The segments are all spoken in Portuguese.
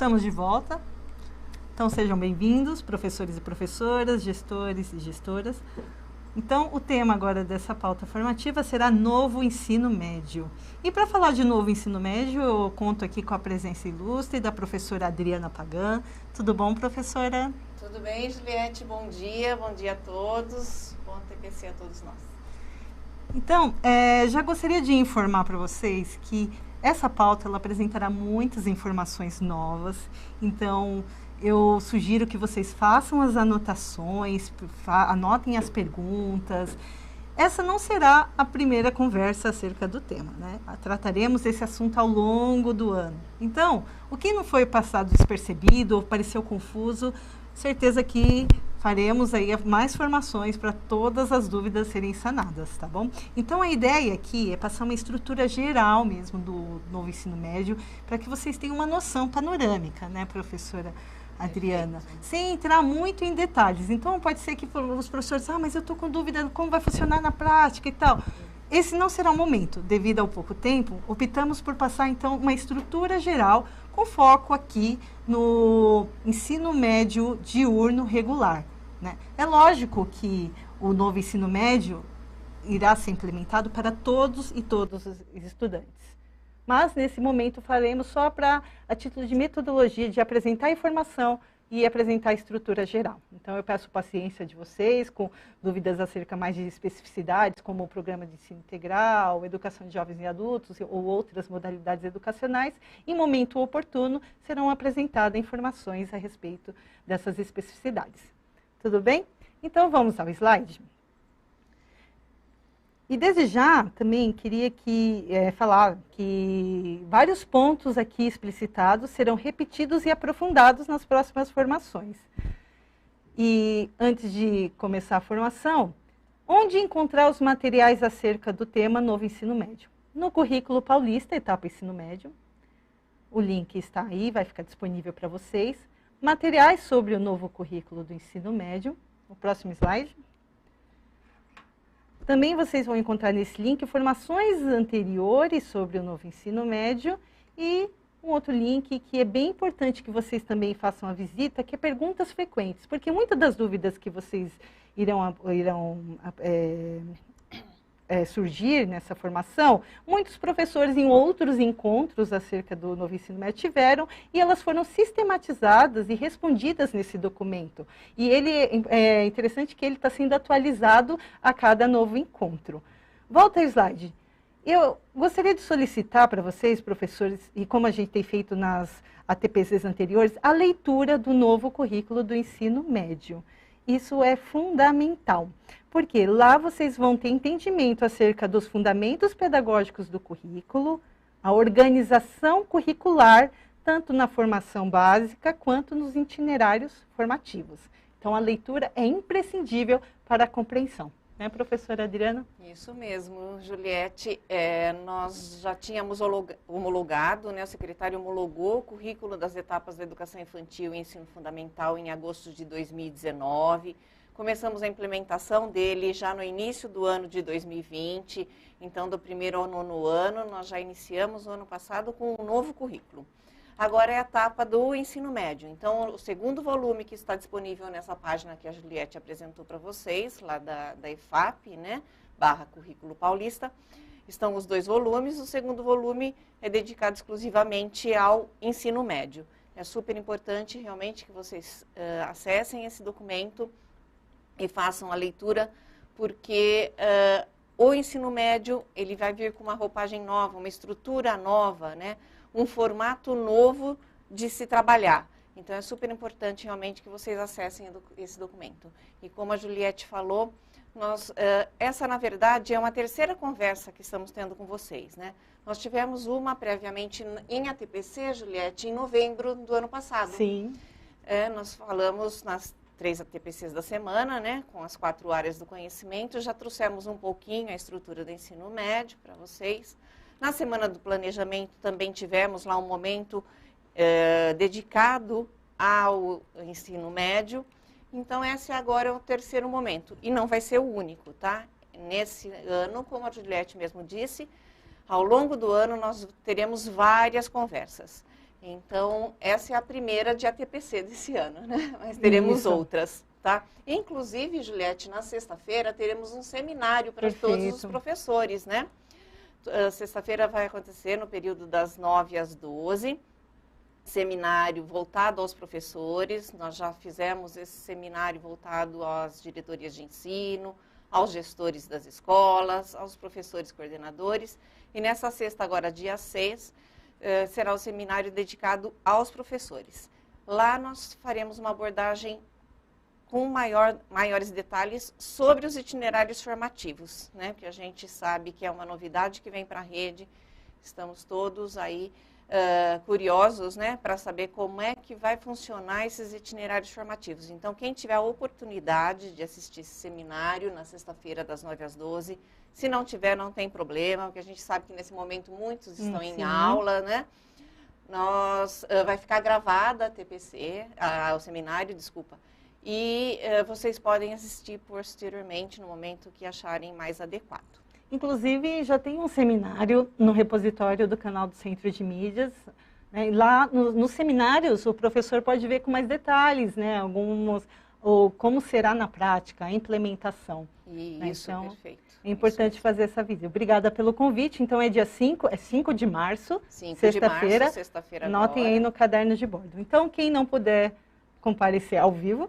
Estamos de volta, então sejam bem-vindos, professores e professoras, gestores e gestoras. Então, o tema agora dessa pauta formativa será novo ensino médio. E para falar de novo ensino médio, eu conto aqui com a presença ilustre da professora Adriana Pagan. Tudo bom, professora? Tudo bem, Juliette? Bom dia a todos, bom TPC a todos nós. Então, já gostaria de informar para vocês que essa pauta ela apresentará muitas informações novas, então eu sugiro que vocês façam as anotações, anotem as perguntas. Essa não será a primeira conversa acerca do tema, né? Trataremos desse assunto ao longo do ano. Então, o que não foi passado despercebido ou pareceu confuso, certeza que faremos aí mais formações para todas as dúvidas serem sanadas, tá bom? Então, a ideia aqui é passar uma estrutura geral mesmo do novo ensino médio, para que vocês tenham uma noção panorâmica, né, professora Adriana? Sem entrar muito em detalhes. Então, pode ser que os professores, mas eu estou com dúvida como vai funcionar na prática e tal. Esse não será o momento. Devido ao pouco tempo, optamos por passar, então, uma estrutura geral com foco aqui no ensino médio diurno regular, né? É lógico que o novo ensino médio irá ser implementado para todos e todos os estudantes. Mas, nesse momento, faremos só para a título de metodologia, de apresentar a informação e apresentar a estrutura geral. Então, eu peço paciência de vocês, com dúvidas acerca mais de especificidades, como o programa de ensino integral, educação de jovens e adultos ou outras modalidades educacionais. Em momento oportuno, serão apresentadas informações a respeito dessas especificidades. Tudo bem? Então, vamos ao slide. E desde já, também queria falar que vários pontos aqui explicitados serão repetidos e aprofundados nas próximas formações. E antes de começar a formação, onde encontrar os materiais acerca do tema Novo Ensino Médio? No currículo paulista, etapa Ensino Médio. O link está aí, vai ficar disponível para vocês. Materiais sobre o novo currículo do ensino médio. O próximo slide. Também vocês vão encontrar nesse link informações anteriores sobre o novo ensino médio e um outro link que é bem importante que vocês também façam a visita, que é perguntas frequentes, porque muitas das dúvidas que vocês irão surgir nessa formação, muitos professores em outros encontros acerca do novo ensino médio tiveram e elas foram sistematizadas e respondidas nesse documento. E ele é interessante que ele está sendo atualizado a cada novo encontro. Volta ao slide. Eu gostaria de solicitar para vocês, professores, e como a gente tem feito nas ATPCs anteriores, a leitura do novo currículo do ensino médio. Isso é fundamental, porque lá vocês vão ter entendimento acerca dos fundamentos pedagógicos do currículo, a organização curricular, tanto na formação básica quanto nos itinerários formativos. Então, a leitura é imprescindível para a compreensão. Né, professora Adriana? Isso mesmo, Juliette. Nós já tínhamos homologado, né, o secretário homologou o currículo das etapas da educação infantil e ensino fundamental em agosto de 2019. Começamos a implementação dele já no início do ano de 2020. Então, do primeiro ao nono ano, nós já iniciamos o ano passado com um novo currículo. Agora é a etapa do ensino médio. Então, o segundo volume que está disponível nessa página que a Juliette apresentou para vocês, lá da EFAP, né, /Currículo Paulista, estão os dois volumes. O segundo volume é dedicado exclusivamente ao ensino médio. É super importante realmente que vocês acessem esse documento e façam a leitura, porque o ensino médio ele vai vir com uma roupagem nova, uma estrutura nova, né? Um formato novo de se trabalhar. Então, é super importante realmente que vocês acessem esse documento. E como a Juliette falou, essa, na verdade, é uma terceira conversa que estamos tendo com vocês, né? Nós tivemos uma previamente em ATPC, Juliette, em novembro do ano passado. Sim. Nós falamos nas 3 ATPCs da semana, né? Com as 4 áreas do conhecimento. Já trouxemos um pouquinho a estrutura do ensino médio para vocês. Na semana do planejamento também tivemos lá um momento dedicado ao ensino médio. Então, esse agora é o terceiro momento. E não vai ser o único, tá? Nesse ano, como a Juliette mesmo disse, ao longo do ano nós teremos várias conversas. Então, essa é a primeira de ATPC desse ano, né? Mas teremos Isso. outras, tá? Inclusive, Juliette, na sexta-feira teremos um seminário para todos os professores, né? Sexta-feira vai acontecer no período das 9 às 12, seminário voltado aos professores. Nós já fizemos esse seminário voltado às diretorias de ensino, aos gestores das escolas, aos professores coordenadores. E nessa sexta, agora dia 6, será o seminário dedicado aos professores. Lá nós faremos uma abordagem com maiores detalhes sobre os itinerários formativos, né? Porque a gente sabe que é uma novidade que vem para a rede. Estamos todos aí curiosos, né, para saber como é que vai funcionar esses itinerários formativos. Então, quem tiver a oportunidade de assistir esse seminário na sexta-feira, das 9 às 12, se não tiver, não tem problema, porque a gente sabe que nesse momento muitos estão em aula, né? Vai ficar gravada a TPC, o seminário, desculpa, e vocês podem assistir posteriormente no momento que acharem mais adequado. Inclusive, já tem um seminário no repositório do canal do Centro de Mídias, né? Lá nos seminários o professor pode ver com mais detalhes, né? Ou como será na prática a implementação. Isso, então, perfeito. É importante fazer essa visita. Obrigada pelo convite. Então, é dia 5, é 5 de março, sexta-feira. Anotem aí no caderno de bordo. Então, quem não puder comparecer ao vivo,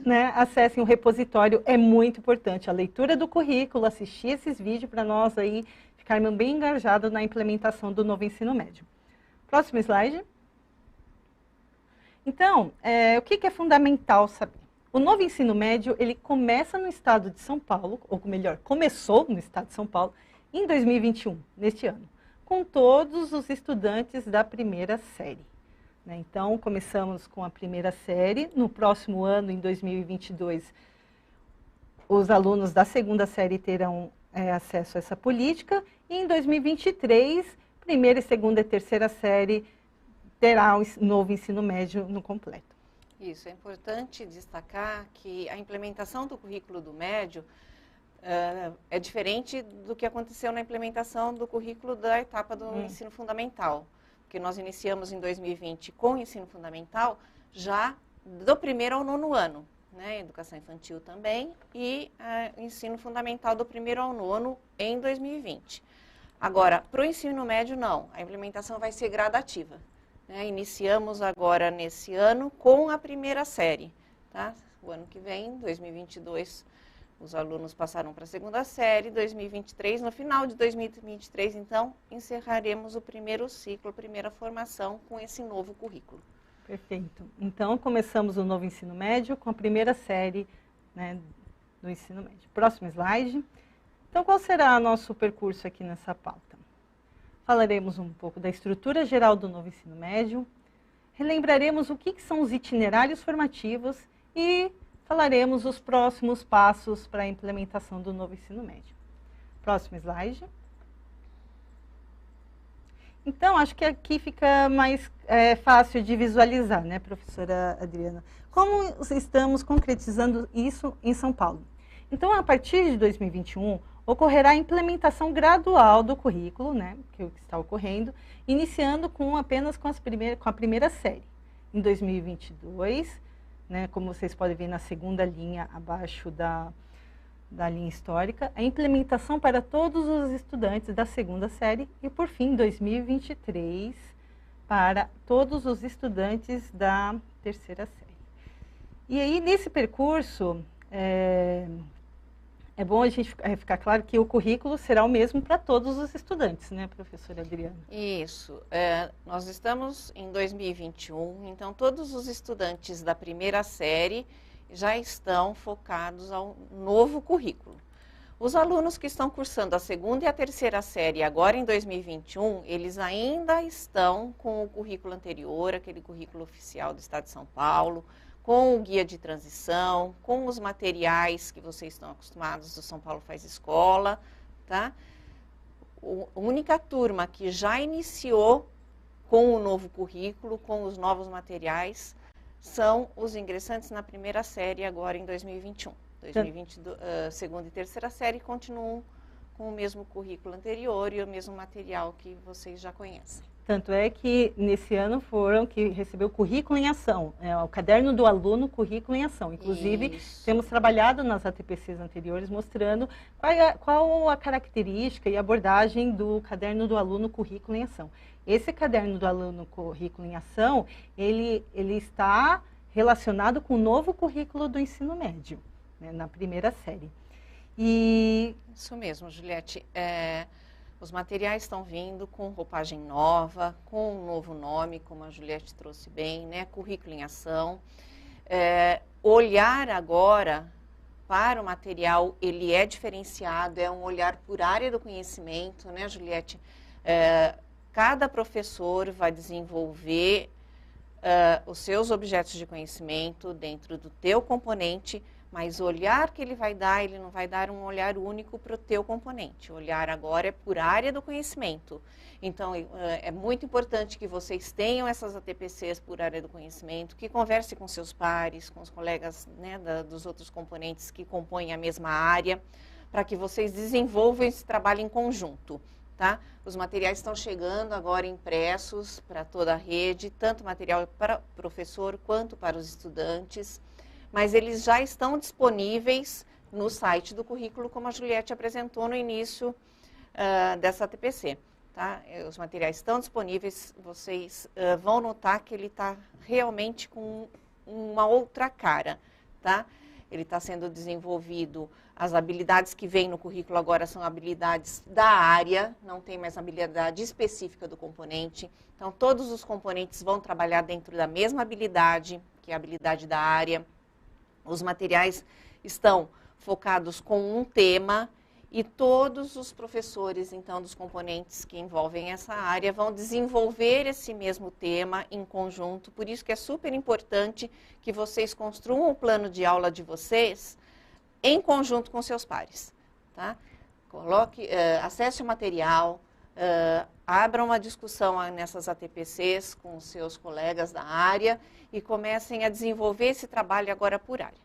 né, acessem o repositório, é muito importante. A leitura do currículo, assistir esses vídeos para nós aí ficarmos bem engajados na implementação do novo ensino médio. Próximo slide. Então, o que é fundamental saber? O novo ensino médio, ele começa no estado de São Paulo, ou melhor, começou no estado de São Paulo, em 2021, neste ano, com todos os estudantes da primeira série. Então, começamos com a primeira série. No próximo ano, em 2022, os alunos da segunda série terão acesso a essa política. E em 2023, primeira, segunda e terceira série terá o novo ensino médio no completo. Isso, é importante destacar que a implementação do currículo do médio é diferente do que aconteceu na implementação do currículo da etapa do ensino fundamental. Porque nós iniciamos em 2020 com o ensino fundamental, já do primeiro ao 9º ano, né? Educação infantil também, e ensino fundamental do primeiro ao 9º em 2020. Agora, para o ensino médio, não. A implementação vai ser gradativa, né? Iniciamos agora nesse ano com a primeira série, tá? O ano que vem, 2022, os alunos passaram para a segunda série, 2023, no final de 2023, então, encerraremos o primeiro ciclo, a primeira formação com esse novo currículo. Perfeito. Então, começamos o novo ensino médio com a primeira série, né, do ensino médio. Próximo slide. Então, qual será o nosso percurso aqui nessa pauta? Falaremos um pouco da estrutura geral do novo ensino médio, relembraremos o que são os itinerários formativos e falaremos os próximos passos para a implementação do novo ensino médio. Próximo slide. Então, acho que aqui fica mais fácil de visualizar, né, professora Adriana? Como estamos concretizando isso em São Paulo? Então, a partir de 2021, ocorrerá a implementação gradual do currículo, né, que está ocorrendo, iniciando apenas com a primeira série. Em 2022, né, como vocês podem ver na segunda linha abaixo da linha histórica, a implementação para todos os estudantes da segunda série e, por fim, 2023, para todos os estudantes da terceira série. E aí, nesse percurso, é bom a gente ficar claro que o currículo será o mesmo para todos os estudantes, né, professora Adriana? Isso. Nós estamos em 2021, então todos os estudantes da primeira série já estão focados ao novo currículo. Os alunos que estão cursando a segunda e a terceira série agora em 2021, eles ainda estão com o currículo anterior, aquele currículo oficial do Estado de São Paulo, com o guia de transição, com os materiais que vocês estão acostumados do São Paulo Faz Escola, tá? A única turma que já iniciou com o novo currículo, com os novos materiais, são os ingressantes na primeira série agora em 2021. 2022, segunda e terceira série continuam com o mesmo currículo anterior e o mesmo material que vocês já conhecem. Tanto é que nesse ano foram que recebeu o currículo em ação, o caderno do aluno currículo em ação. Inclusive, temos trabalhado nas ATPCs anteriores mostrando qual a característica e abordagem do caderno do aluno currículo em ação. Esse caderno do aluno currículo em ação, ele está relacionado com o novo currículo do ensino médio, né, na primeira série. Isso mesmo, Juliette. Os materiais estão vindo com roupagem nova, com um novo nome, como a Juliette trouxe bem, né? Currículo em ação. Olhar agora para o material, ele é diferenciado, é um olhar por área do conhecimento, né, Juliette? Cada professor vai desenvolver os seus objetos de conhecimento dentro do teu componente, mas o olhar que ele vai dar, ele não vai dar um olhar único para o teu componente. O olhar agora é por área do conhecimento. Então, é muito importante que vocês tenham essas ATPCs por área do conhecimento, que conversem com seus pares, com os colegas, né, dos outros componentes que compõem a mesma área, para que vocês desenvolvam esse trabalho em conjunto. Tá? Os materiais estão chegando agora impressos para toda a rede, tanto material para o professor quanto para os estudantes, mas eles já estão disponíveis no site do currículo, como a Juliette apresentou no início dessa ATPC. Tá? Os materiais estão disponíveis, vocês vão notar que ele está realmente com uma outra cara. Tá? Ele está sendo desenvolvido, as habilidades que vêm no currículo agora são habilidades da área, não tem mais habilidade específica do componente. Então, todos os componentes vão trabalhar dentro da mesma habilidade, que é a habilidade da área. Os materiais estão focados com um tema e todos os professores, então, dos componentes que envolvem essa área vão desenvolver esse mesmo tema em conjunto. Por isso que é super importante que vocês construam o plano de aula de vocês em conjunto com seus pares. Tá? Acesse o material, abra uma discussão nessas ATPCs com os seus colegas da área e comecem a desenvolver esse trabalho agora por área.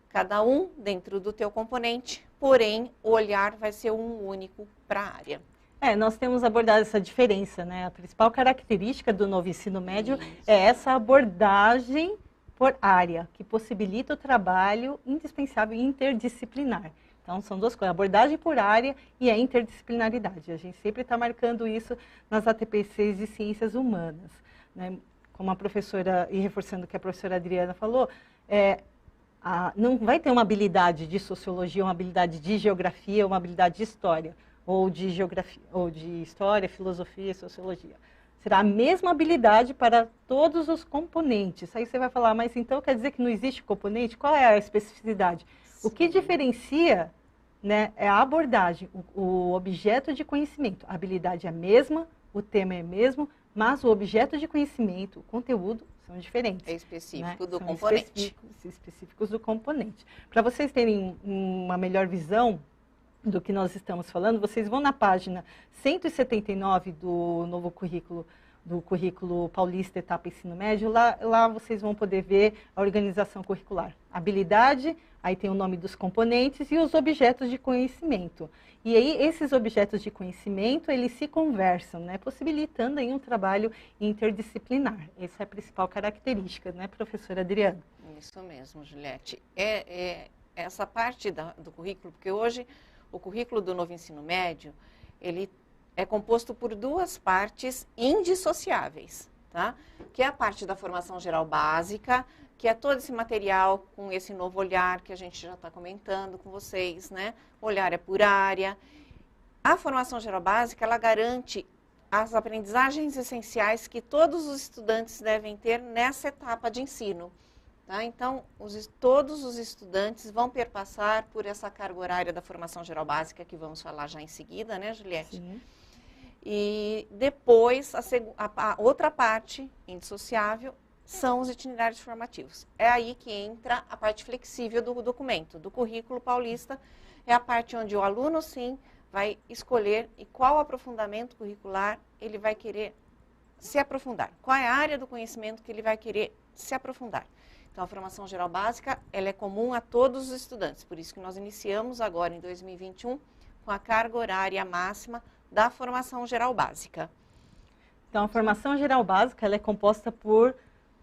Cada um dentro do teu componente, porém, o olhar vai ser um único para a área. Nós temos abordado essa diferença, né? A principal característica do novo ensino médio é essa abordagem por área, que possibilita o trabalho indispensável e interdisciplinar. Então, são duas coisas, abordagem por área e a interdisciplinaridade. A gente sempre está marcando isso nas ATPCs de ciências humanas, né? Como a professora, e reforçando o que a professora Adriana falou, não vai ter uma habilidade de sociologia, uma habilidade de geografia, uma habilidade de história, ou de geografia, ou de história, filosofia, sociologia. Será a mesma habilidade para todos os componentes. Aí você vai falar, mas então quer dizer que não existe componente? Qual é a especificidade? Sim. O que diferencia, né, é a abordagem, o objeto de conhecimento. A habilidade é a mesma, o tema é o mesmo, mas o objeto de conhecimento, o conteúdo, são diferentes. É específico, né, do são componente. Específicos do componente. Para vocês terem uma melhor visão do que nós estamos falando, vocês vão na página 179 do novo currículo, do currículo paulista etapa ensino médio, lá vocês vão poder ver a organização curricular. Habilidade, aí tem o nome dos componentes e os objetos de conhecimento. E aí esses objetos de conhecimento, eles se conversam, né, possibilitando aí um trabalho interdisciplinar. Essa é a principal característica, né, professora Adriana? Isso mesmo, Juliette. Essa parte do currículo, porque hoje o currículo do novo ensino médio, ele é composto por duas partes indissociáveis, tá? Que é a parte da formação geral básica, que é todo esse material com esse novo olhar que a gente já está comentando com vocês, né? O olhar é por área. A formação geral básica, ela garante as aprendizagens essenciais que todos os estudantes devem ter nessa etapa de ensino. Tá? Então, todos os estudantes vão perpassar por essa carga horária da formação geral básica, que vamos falar já em seguida, né, Juliette? Sim. E depois, a outra parte indissociável são os itinerários formativos. É aí que entra a parte flexível do documento, do currículo paulista. É a parte onde o aluno, sim, vai escolher e qual aprofundamento curricular ele vai querer se aprofundar. Qual é a área do conhecimento que ele vai querer se aprofundar. Então, a formação geral básica, ela é comum a todos os estudantes. Por isso que nós iniciamos agora, em 2021, com a carga horária máxima da formação geral básica. Então, a formação geral básica, ela é composta por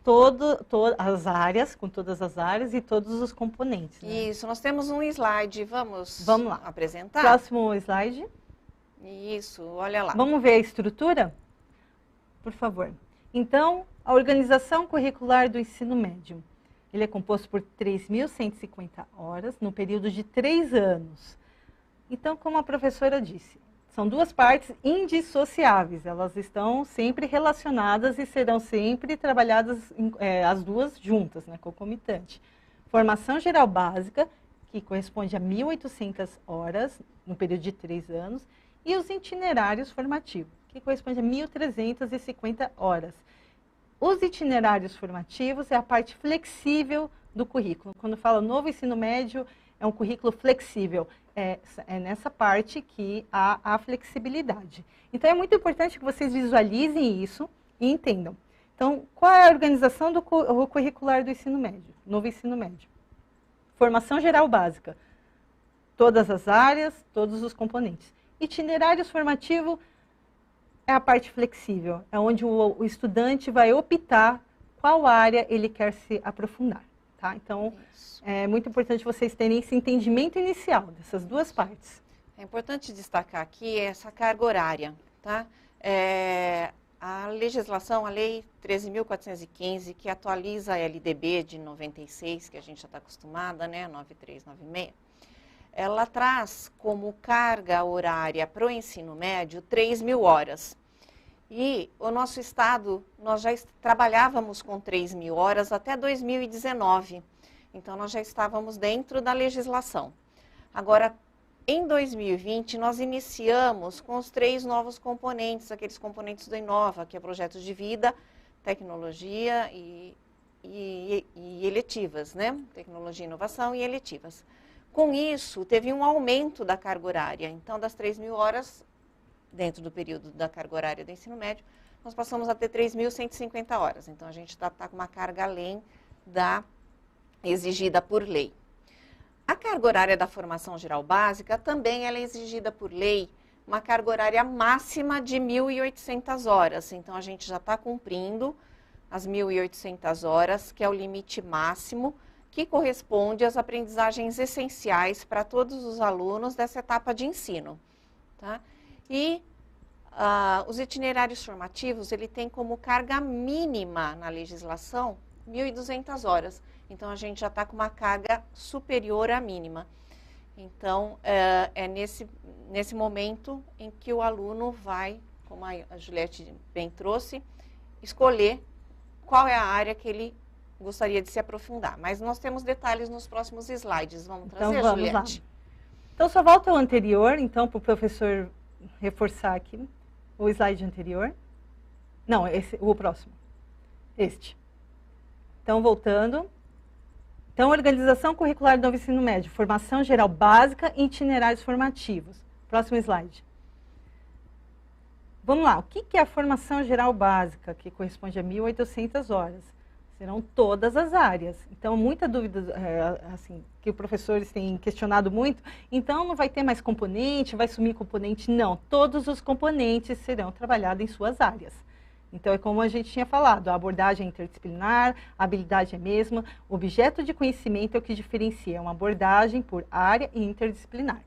todas as áreas, com todas as áreas e todos os componentes. Né? Isso, nós temos um slide, vamos lá. apresentar? Próximo slide. Isso, olha lá. Vamos ver a estrutura? Por favor. Então, a organização curricular do ensino médio. Ele é composto por 3.150 horas, no período de 3 anos. Então, como a professora disse, são duas partes indissociáveis. Elas estão sempre relacionadas e serão sempre trabalhadas as duas juntas, né, concomitante. Formação geral básica, que corresponde a 1.800 horas, no período de 3 anos, e os itinerários formativos, que corresponde a 1.350 horas. Os itinerários formativos é a parte flexível do currículo. Quando fala novo ensino médio, é um currículo flexível. É nessa parte que há a flexibilidade. Então, é muito importante que vocês visualizem isso e entendam. Então, qual é a organização do curricular do ensino médio, novo ensino médio? Formação geral básica. Todas as áreas, todos os componentes. Itinerários formativo é a parte flexível, é onde o estudante vai optar qual área ele quer se aprofundar. Tá? Então, é muito importante vocês terem esse entendimento inicial dessas duas partes. É importante destacar aqui essa carga horária. Tá? A legislação, a Lei 13.415, que atualiza a LDB de 96, que a gente já está acostumada, né, 9396, ela traz como carga horária para o ensino médio 3.000 horas. E o nosso estado, nós já trabalhávamos com 3.000 horas até 2019. Então, nós já estávamos dentro da legislação. Agora, em 2020, nós iniciamos com os 3 novos componentes, aqueles componentes do Inova, que é projetos de vida, tecnologia e eletivas, né? Tecnologia, inovação e eletivas. Com isso, teve um aumento da carga horária. Então, das 3.000 horas, dentro do período da carga horária do ensino médio, nós passamos a ter 3.150 horas. Então, a gente está com uma carga além da exigida por lei. A carga horária da formação geral básica também ela é exigida por lei, uma carga horária máxima de 1.800 horas. Então, a gente já está cumprindo as 1.800 horas, que é o limite máximo, que corresponde às aprendizagens essenciais para todos os alunos dessa etapa de ensino. Tá? E os itinerários formativos, ele tem como carga mínima na legislação 1.200 horas. Então, a gente já está com uma carga superior à mínima. Então, é nesse momento em que o aluno vai, como a Juliette bem trouxe, escolher qual é a área que ele gostaria de se aprofundar. Mas nós temos detalhes nos próximos slides. Vamos trazer, então, vamos Juliette? Lá. Então, só volta ao anterior, então, para o professor reforçar aqui. O slide anterior. Não, o próximo. Este. Então, voltando. Então, organização curricular do novo ensino médio. Formação geral básica e itinerários formativos. Próximo slide. Vamos lá. O que é a formação geral básica, que corresponde a 1.800 horas? Serão todas as áreas. Então, muita dúvida, assim, que os professores têm questionado muito. Então, não vai ter mais componente, vai sumir componente? Não. Todos os componentes serão trabalhados em suas áreas. Então, é como a gente tinha falado, a abordagem é interdisciplinar, a habilidade é a mesma, o objeto de conhecimento é o que diferencia uma abordagem por área e interdisciplinar.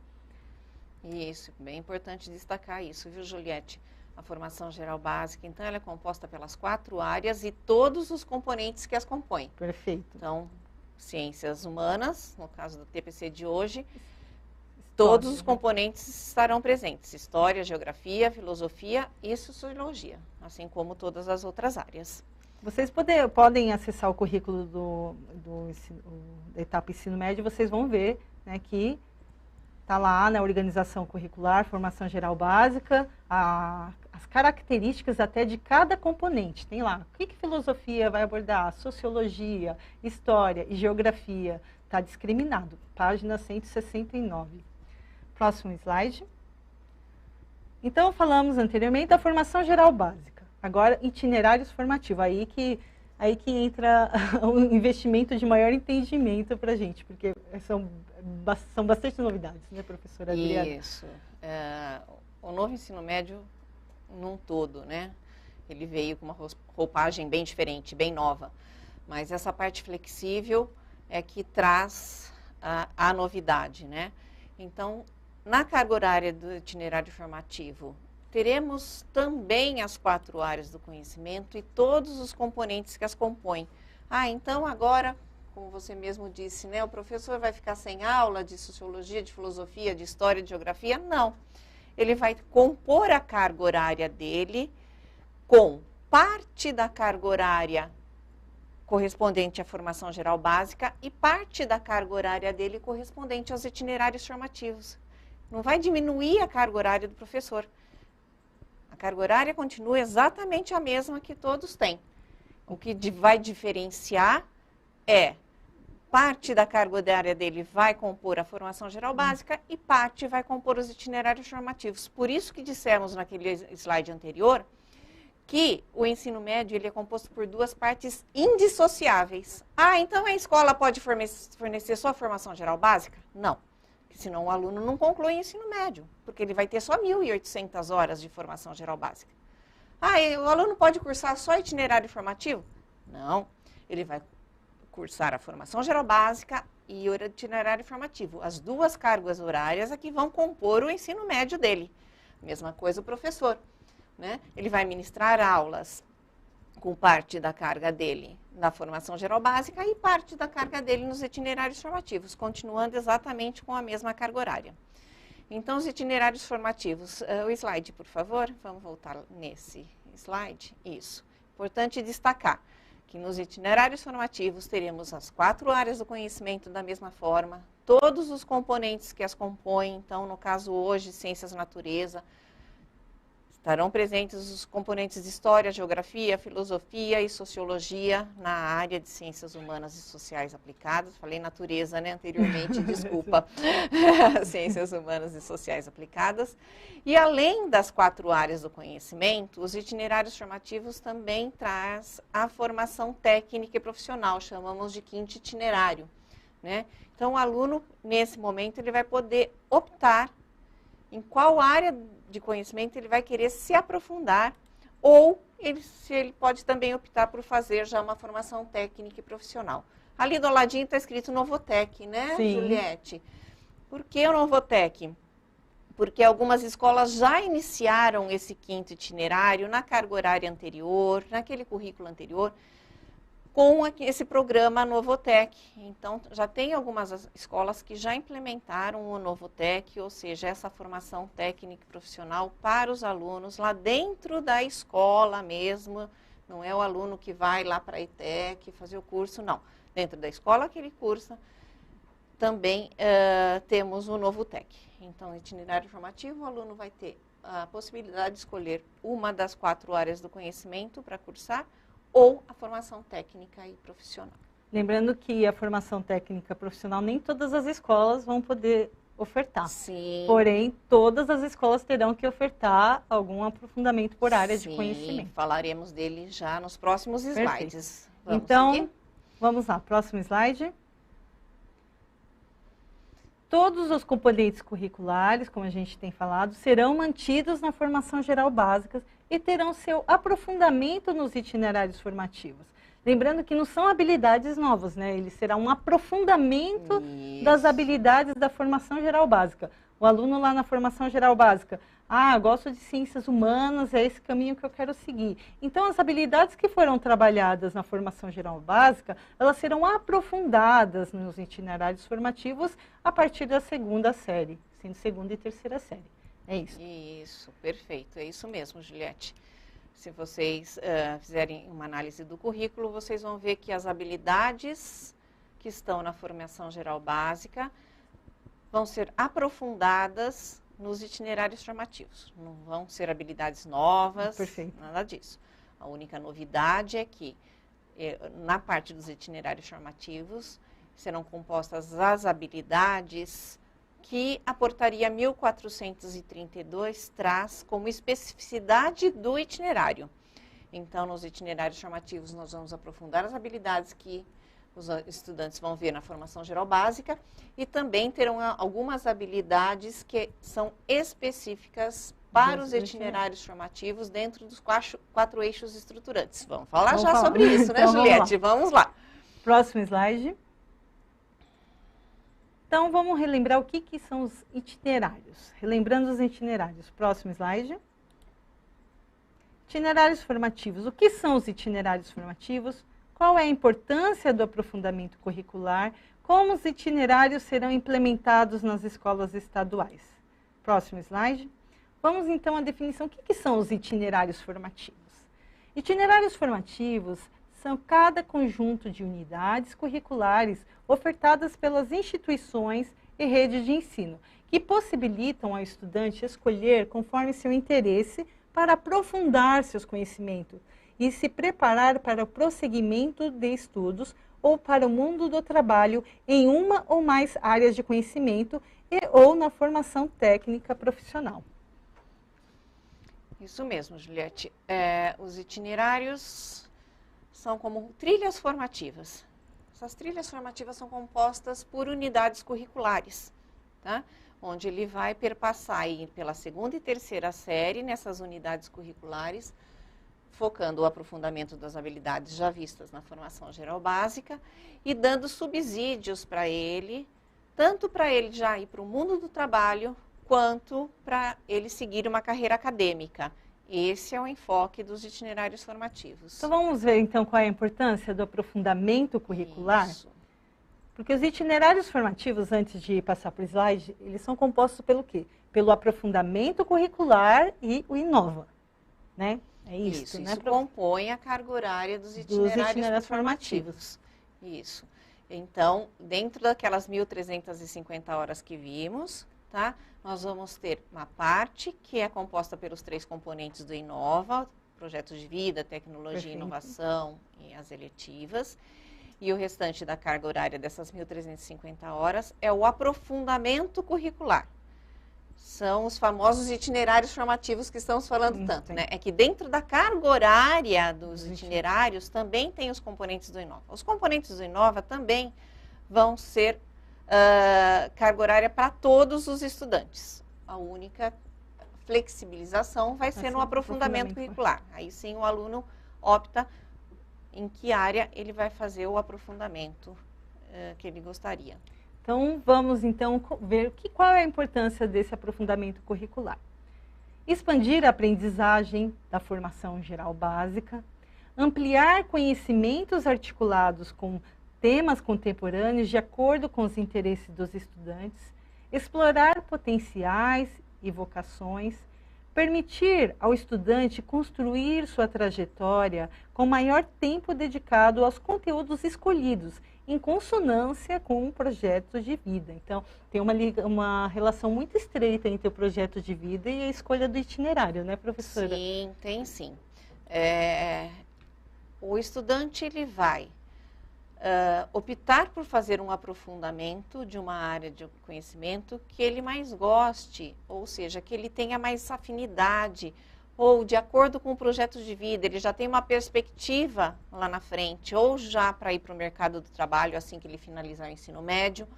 Isso, bem importante destacar isso, viu, Juliette? A formação geral básica, então, ela é composta pelas 4 áreas e todos os componentes que as compõem. Perfeito. Então, ciências humanas, no caso do TPC de hoje, todos os componentes estarão presentes. História, geografia, filosofia e sociologia, assim como todas as outras áreas. Vocês podem acessar o currículo da etapa ensino médio, vocês vão ver, né, que está lá na organização curricular, formação geral básica, as características até de cada componente. Tem lá, o que filosofia vai abordar? Sociologia, história e geografia. Está discriminado, página 169. Próximo slide. Então, falamos anteriormente da formação geral básica. Agora, itinerários formativos. Aí que entra o investimento de maior entendimento para a gente, porque são bastante novidades, né, professora Adriana? Isso. O novo ensino médio num todo, né? Ele veio com uma roupagem bem diferente, bem nova. Mas essa parte flexível é que traz a novidade, né? Então, na carga horária do itinerário formativo, teremos também as 4 áreas do conhecimento e todos os componentes que as compõem. Então agora, como você mesmo disse, né, o professor vai ficar sem aula de sociologia, de filosofia, de história, de geografia? Não. Ele vai compor a carga horária dele com parte da carga horária correspondente à formação geral básica e parte da carga horária dele correspondente aos itinerários formativos. Não vai diminuir a carga horária do professor. A carga horária continua exatamente a mesma que todos têm. O que vai diferenciar é parte da carga horária dele vai compor a formação geral básica e parte vai compor os itinerários formativos. Por isso que dissemos naquele slide anterior que o ensino médio ele é composto por 2 partes indissociáveis. Então a escola pode fornecer só a formação geral básica? Não, porque senão o aluno não conclui o ensino médio, porque ele vai ter só 1.800 horas de formação geral básica. E o aluno pode cursar só itinerário formativo? Não, ele vai cursar a formação geral básica e o itinerário formativo. As 2 cargas horárias é que vão compor o ensino médio dele. Mesma coisa o professor. Né? Ele vai ministrar aulas com parte da carga dele na formação geral básica e parte da carga dele nos itinerários formativos, continuando exatamente com a mesma carga horária. Então, os itinerários formativos, o slide, por favor, vamos voltar nesse slide, isso. Importante destacar que nos itinerários formativos teremos as 4 áreas do conhecimento da mesma forma, todos os componentes que as compõem, então, no caso hoje, ciências da natureza, estarão presentes os componentes de história, geografia, filosofia e sociologia na área de ciências humanas e sociais aplicadas. Falei natureza, né, anteriormente, desculpa. Ciências humanas e sociais aplicadas. E além das 4 áreas do conhecimento, os itinerários formativos também traz a formação técnica e profissional, chamamos de 5º itinerário, né? Então, o aluno, nesse momento, ele vai poder optar em qual área de conhecimento ele vai querer se aprofundar, ou ele pode também optar por fazer já uma formação técnica e profissional. Ali do ladinho está escrito Novotec, né, Sim. Juliette? Por que o Novotec? Porque algumas escolas já iniciaram esse 5º itinerário na carga horária anterior, naquele currículo anterior, com esse programa Novotec. Então, já tem algumas escolas que já implementaram o Novotec, ou seja, essa formação técnica e profissional para os alunos lá dentro da escola mesmo. Não é o aluno que vai lá para a ETEC fazer o curso, não. Dentro da escola que ele cursa, também temos o Novotec. Então, itinerário formativo, o aluno vai ter a possibilidade de escolher uma das 4 áreas do conhecimento para cursar, ou a formação técnica e profissional. Lembrando que a formação técnica profissional nem todas as escolas vão poder ofertar. Sim. Porém, todas as escolas terão que ofertar algum aprofundamento por área de conhecimento. Falaremos dele já nos próximos slides. Vamos seguir? Vamos lá, próximo slide. Todos os componentes curriculares, como a gente tem falado, serão mantidos na formação geral básica e terão seu aprofundamento nos itinerários formativos. Lembrando que não são habilidades novas, né? Ele será um aprofundamento das habilidades da formação geral básica. O aluno lá na formação geral básica, gosto de ciências humanas, é esse caminho que eu quero seguir. Então, as habilidades que foram trabalhadas na formação geral básica, elas serão aprofundadas nos itinerários formativos a partir da 2ª série, sendo 2ª e 3ª série. É isso. Isso, perfeito. É isso mesmo, Juliette. Se vocês fizerem uma análise do currículo, vocês vão ver que as habilidades que estão na formação geral básica vão ser aprofundadas nos itinerários formativos. Não vão ser habilidades novas, Perfeito. Nada disso. A única novidade é que, na parte dos itinerários formativos, serão compostas as habilidades que a portaria 1432 traz como especificidade do itinerário. Então, nos itinerários formativos, nós vamos aprofundar as habilidades que os estudantes vão ver na formação geral básica e também terão algumas habilidades que são específicas para os itinerários formativos dentro dos quatro eixos estruturantes. Vamos falar sobre isso, né, então, Juliette? Vamos lá. Próximo slide. Então, vamos relembrar o que são os itinerários. Relembrando os itinerários. Próximo slide. Itinerários formativos. O que são os itinerários formativos? Qual é a importância do aprofundamento curricular? Como os itinerários serão implementados nas escolas estaduais? Próximo slide. Vamos, então, à definição. O que são os itinerários formativos? Itinerários formativos são cada conjunto de unidades curriculares ofertadas pelas instituições e redes de ensino, que possibilitam ao estudante escolher conforme seu interesse para aprofundar seus conhecimentos e se preparar para o prosseguimento de estudos ou para o mundo do trabalho em uma ou mais áreas de conhecimento e ou na formação técnica profissional. Isso mesmo, Juliette. Os itinerários são como trilhas formativas. Essas trilhas formativas são compostas por unidades curriculares, tá? Onde ele vai perpassar aí pela segunda e terceira série nessas unidades curriculares, focando o aprofundamento das habilidades já vistas na formação geral básica e dando subsídios para ele, tanto para ele já ir para o mundo do trabalho, quanto para ele seguir uma carreira acadêmica. Esse é o enfoque dos itinerários formativos. Então vamos ver então qual é a importância do aprofundamento curricular? Isso. Porque os itinerários formativos, antes de passar para o slide, eles são compostos pelo quê? Pelo aprofundamento curricular e o Inova, né? É isso, né? Isso compõe a carga horária dos itinerários formativos. Isso. Então, dentro daquelas 1.350 horas que vimos, tá? Nós vamos ter uma parte que é composta pelos 3 componentes do Inova, projeto de vida, tecnologia e inovação e as eletivas. E o restante da carga horária dessas 1.350 horas é o aprofundamento curricular. São os famosos itinerários formativos que estamos falando tanto, né? É que dentro da carga horária dos itinerários também tem os componentes do Inova. Os componentes do Inova também vão ser carga horária para todos os estudantes. A única flexibilização vai ser no aprofundamento curricular. Aí sim o aluno opta em que área ele vai fazer o aprofundamento que ele gostaria. Então, vamos então ver qual é a importância desse aprofundamento curricular. Expandir a aprendizagem da formação geral básica, ampliar conhecimentos articulados com temas contemporâneos de acordo com os interesses dos estudantes, explorar potenciais e vocações, permitir ao estudante construir sua trajetória com maior tempo dedicado aos conteúdos escolhidos, em consonância com o projeto de vida. Então, tem uma relação muito estreita entre o projeto de vida e a escolha do itinerário, né, professora? Sim, tem sim. O estudante, ele vai optar por fazer um aprofundamento de uma área de conhecimento que ele mais goste, ou seja, que ele tenha mais afinidade, ou de acordo com o projeto de vida, ele já tem uma perspectiva lá na frente, ou já para ir para o mercado do trabalho assim que ele finalizar o ensino médio,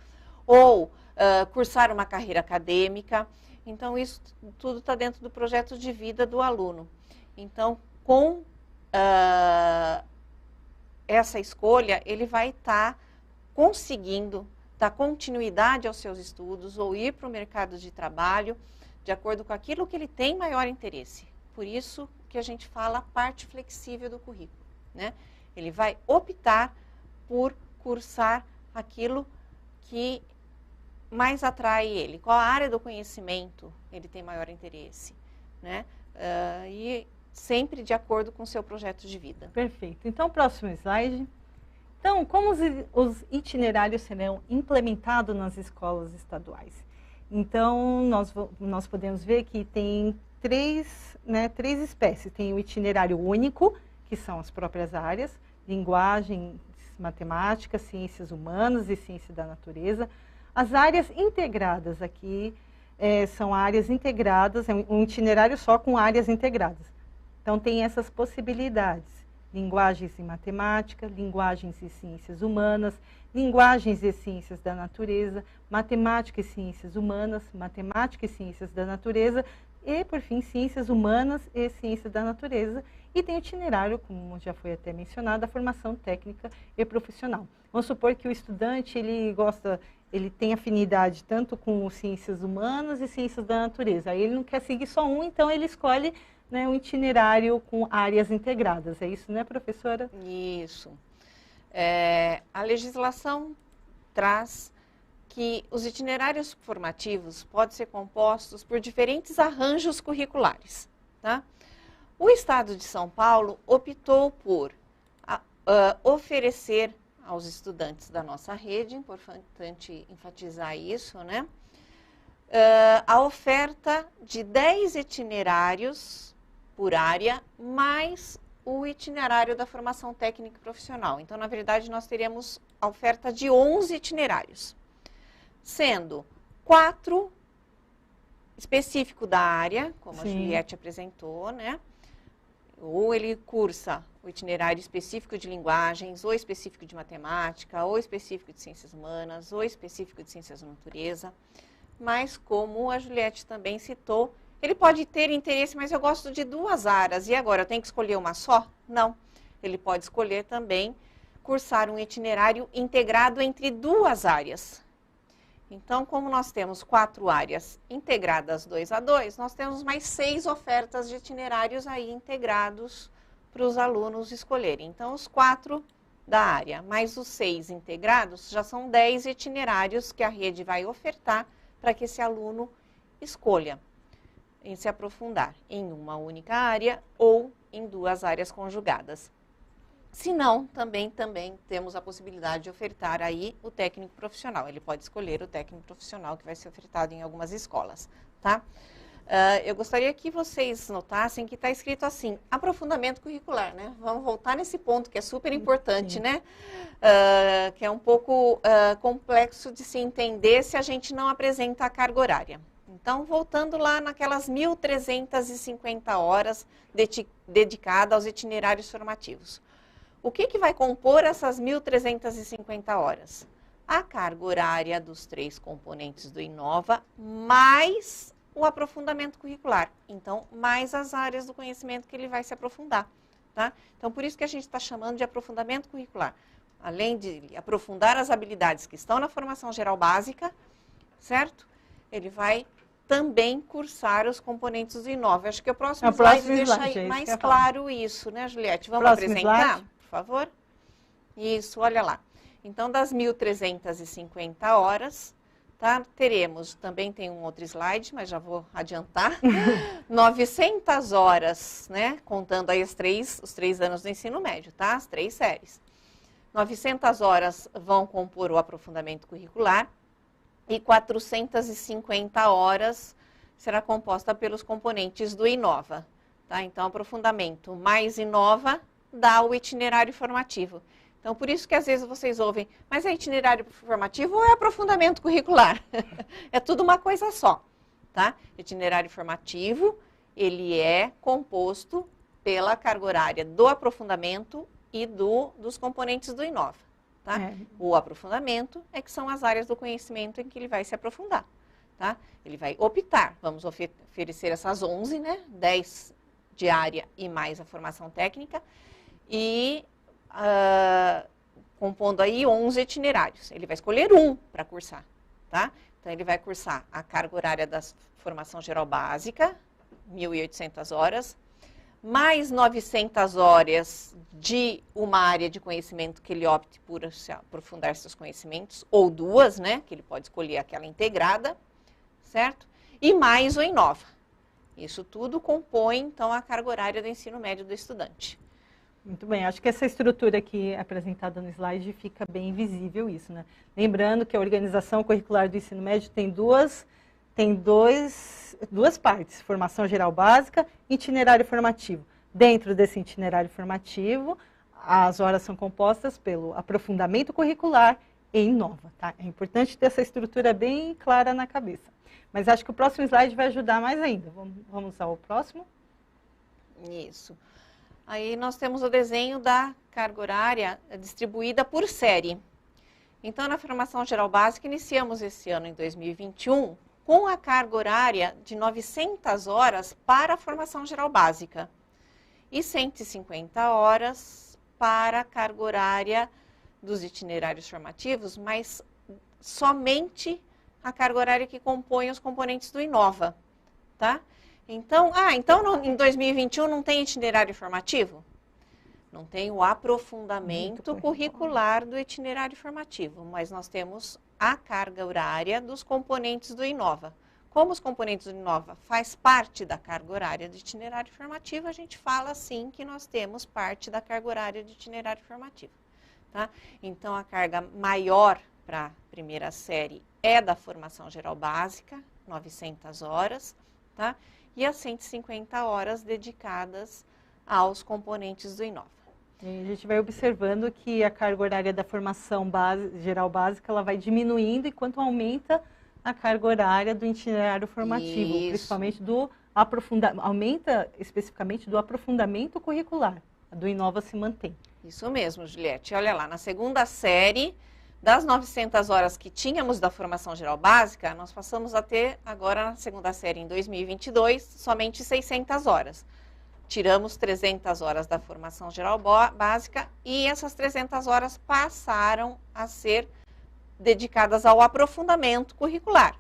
ou cursar uma carreira acadêmica. Então, isso tudo está dentro do projeto de vida do aluno. Então, com essa escolha, ele vai estar conseguindo dar continuidade aos seus estudos ou ir para o mercado de trabalho de acordo com aquilo que ele tem maior interesse. Por isso que a gente fala a parte flexível do currículo, né? Ele vai optar por cursar aquilo que mais atrai ele. Qual a área do conhecimento ele tem maior interesse, né? E sempre de acordo com o seu projeto de vida. Perfeito. Então, próximo slide. Então, como os itinerários serão implementados nas escolas estaduais? Então, nós podemos ver que tem três espécies. Tem o itinerário único, que são as próprias áreas, linguagem, matemática, ciências humanas e ciência da natureza. As áreas integradas aqui são áreas integradas, é um itinerário só com áreas integradas. Então, tem essas possibilidades. Linguagens e matemática, linguagens e ciências humanas, linguagens e ciências da natureza, matemática e ciências humanas, matemática e ciências da natureza e, por fim, ciências humanas e ciências da natureza. E tem itinerário, como já foi até mencionado, a formação técnica e profissional. Vamos supor que o estudante, ele tem afinidade tanto com ciências humanas e ciências da natureza. Aí ele não quer seguir só um, então ele escolhe, né, um itinerário com áreas integradas. É isso, né, professora? Isso. A legislação traz que os itinerários formativos podem ser compostos por diferentes arranjos curriculares, tá? O Estado de São Paulo optou por oferecer aos estudantes da nossa rede, importante enfatizar isso, né? A oferta de 10 itinerários por área, mais o itinerário da formação técnica e profissional. Então, na verdade, nós teríamos a oferta de 11 itinerários, sendo 4 específico da área, como a Juliette apresentou, né? Ou ele cursa o itinerário específico de linguagens, ou específico de matemática, ou específico de ciências humanas, ou específico de ciências da natureza. Mas, como a Juliette também citou, ele pode ter interesse, mas eu gosto de 2 áreas. E agora, eu tenho que escolher uma só? Não. Ele pode escolher também cursar um itinerário integrado entre 2 áreas. Então, como nós temos 4 áreas integradas 2 a 2, nós temos mais 6 ofertas de itinerários aí integrados para os alunos escolherem. Então, os 4 da área, mais os 6 integrados, já são 10 itinerários que a rede vai ofertar para que esse aluno escolha em se aprofundar em uma única área ou em 2 áreas conjugadas. Se não, também temos a possibilidade de ofertar aí o técnico profissional. Ele pode escolher o técnico profissional que vai ser ofertado em algumas escolas, tá? Eu gostaria que vocês notassem que está escrito assim, aprofundamento curricular, né? Vamos voltar nesse ponto que é super importante, né? Que é um pouco complexo de se entender se a gente não apresenta a carga horária. Então, voltando lá naquelas 1.350 horas dedicadas aos itinerários formativos. O que vai compor essas 1.350 horas? A carga horária dos 3 componentes do Inova, mais o aprofundamento curricular. Então, mais as áreas do conhecimento que ele vai se aprofundar, tá? Então, por isso que a gente está chamando de aprofundamento curricular. Além de aprofundar as habilidades que estão na formação geral básica, certo? Ele vai também cursar os componentes do Inova. Acho que o próximo slide deixa mais claro isso, né, Juliette? Vamos apresentar? Por favor. Isso, olha lá. Então, das 1.350 horas, tá? Teremos, também tem um outro slide, mas já vou adiantar, 900 horas, né? Contando aí os 3 anos do ensino médio, tá? As 3 séries. 900 horas vão compor o aprofundamento curricular e 450 horas será composta pelos componentes do Inova, tá? Então, aprofundamento mais Inova dá o itinerário formativo. Então, por isso que às vezes vocês ouvem, mas é itinerário formativo ou é aprofundamento curricular? É tudo uma coisa só, tá? Itinerário formativo, ele é composto pela carga horária do aprofundamento e dos componentes do Inova, tá? O aprofundamento é que são as áreas do conhecimento em que ele vai se aprofundar, tá? Ele vai optar, vamos oferecer essas 11, né? 10 de área e mais a formação técnica, e compondo aí 11 itinerários. Ele vai escolher um para cursar, tá? Então, ele vai cursar a carga horária da formação geral básica, 1.800 horas, mais 900 horas de uma área de conhecimento que ele opte por aprofundar seus conhecimentos, ou 2, né? Que ele pode escolher aquela integrada, certo? E mais o Inova. Isso tudo compõe, então, a carga horária do ensino médio do estudante. Muito bem, acho que essa estrutura aqui apresentada no slide fica bem visível isso, né? Lembrando que a organização curricular do ensino médio tem duas partes, formação geral básica e itinerário formativo. Dentro desse itinerário formativo, as horas são compostas pelo aprofundamento curricular e Inova, tá? É importante ter essa estrutura bem clara na cabeça. Mas acho que o próximo slide vai ajudar mais ainda. Vamos ao próximo? Isso. Aí nós temos o desenho da carga horária distribuída por série. Então, na formação geral básica, iniciamos esse ano, em 2021, com a carga horária de 900 horas para a formação geral básica e 150 horas para a carga horária dos itinerários formativos, mas somente a carga horária que compõe os componentes do Inova, tá? Então, em 2021 não tem itinerário formativo? Não tem o aprofundamento curricular do itinerário formativo, mas nós temos a carga horária dos componentes do Inova. Como os componentes do Inova faz parte da carga horária do itinerário formativo, a gente fala sim que nós temos parte da carga horária do itinerário formativo. Tá? Então, a carga maior para a primeira série é da formação geral básica, 900 horas, tá? E as 150 horas dedicadas aos componentes do Inova. E a gente vai observando que a carga horária da formação geral básica ela vai diminuindo enquanto aumenta a carga horária do itinerário formativo, Isso. principalmente aumenta especificamente do aprofundamento curricular. A do Inova se mantém. Isso mesmo, Juliette. Olha lá, na segunda série, das 900 horas que tínhamos da formação geral básica, nós passamos a ter agora na segunda série, em 2022, somente 600 horas. Tiramos 300 horas da formação geral básica e essas 300 horas passaram a ser dedicadas ao aprofundamento curricular.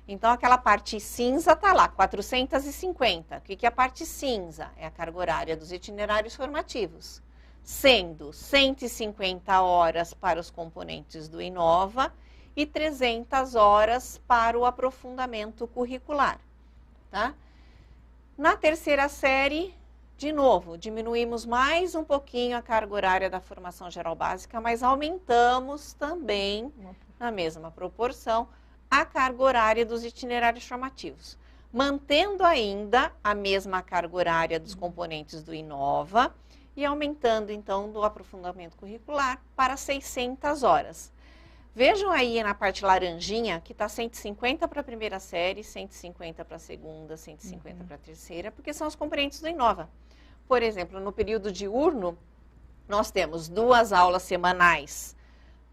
Então, aquela parte cinza está lá, 450. O que é a parte cinza? É a carga horária dos itinerários formativos, sendo 150 horas para os componentes do Inova e 300 horas para o aprofundamento curricular, tá? Na terceira série, de novo, diminuímos mais um pouquinho a carga horária da formação geral básica, mas aumentamos também, na mesma proporção, a carga horária dos itinerários formativos, mantendo ainda a mesma carga horária dos componentes do Inova e aumentando, então, do aprofundamento curricular para 600 horas. Vejam aí na parte laranjinha que está 150 para a primeira série, 150 para a segunda, 150 para a terceira, porque são os componentes do Inova. Por exemplo, no período diurno, nós temos 2 aulas semanais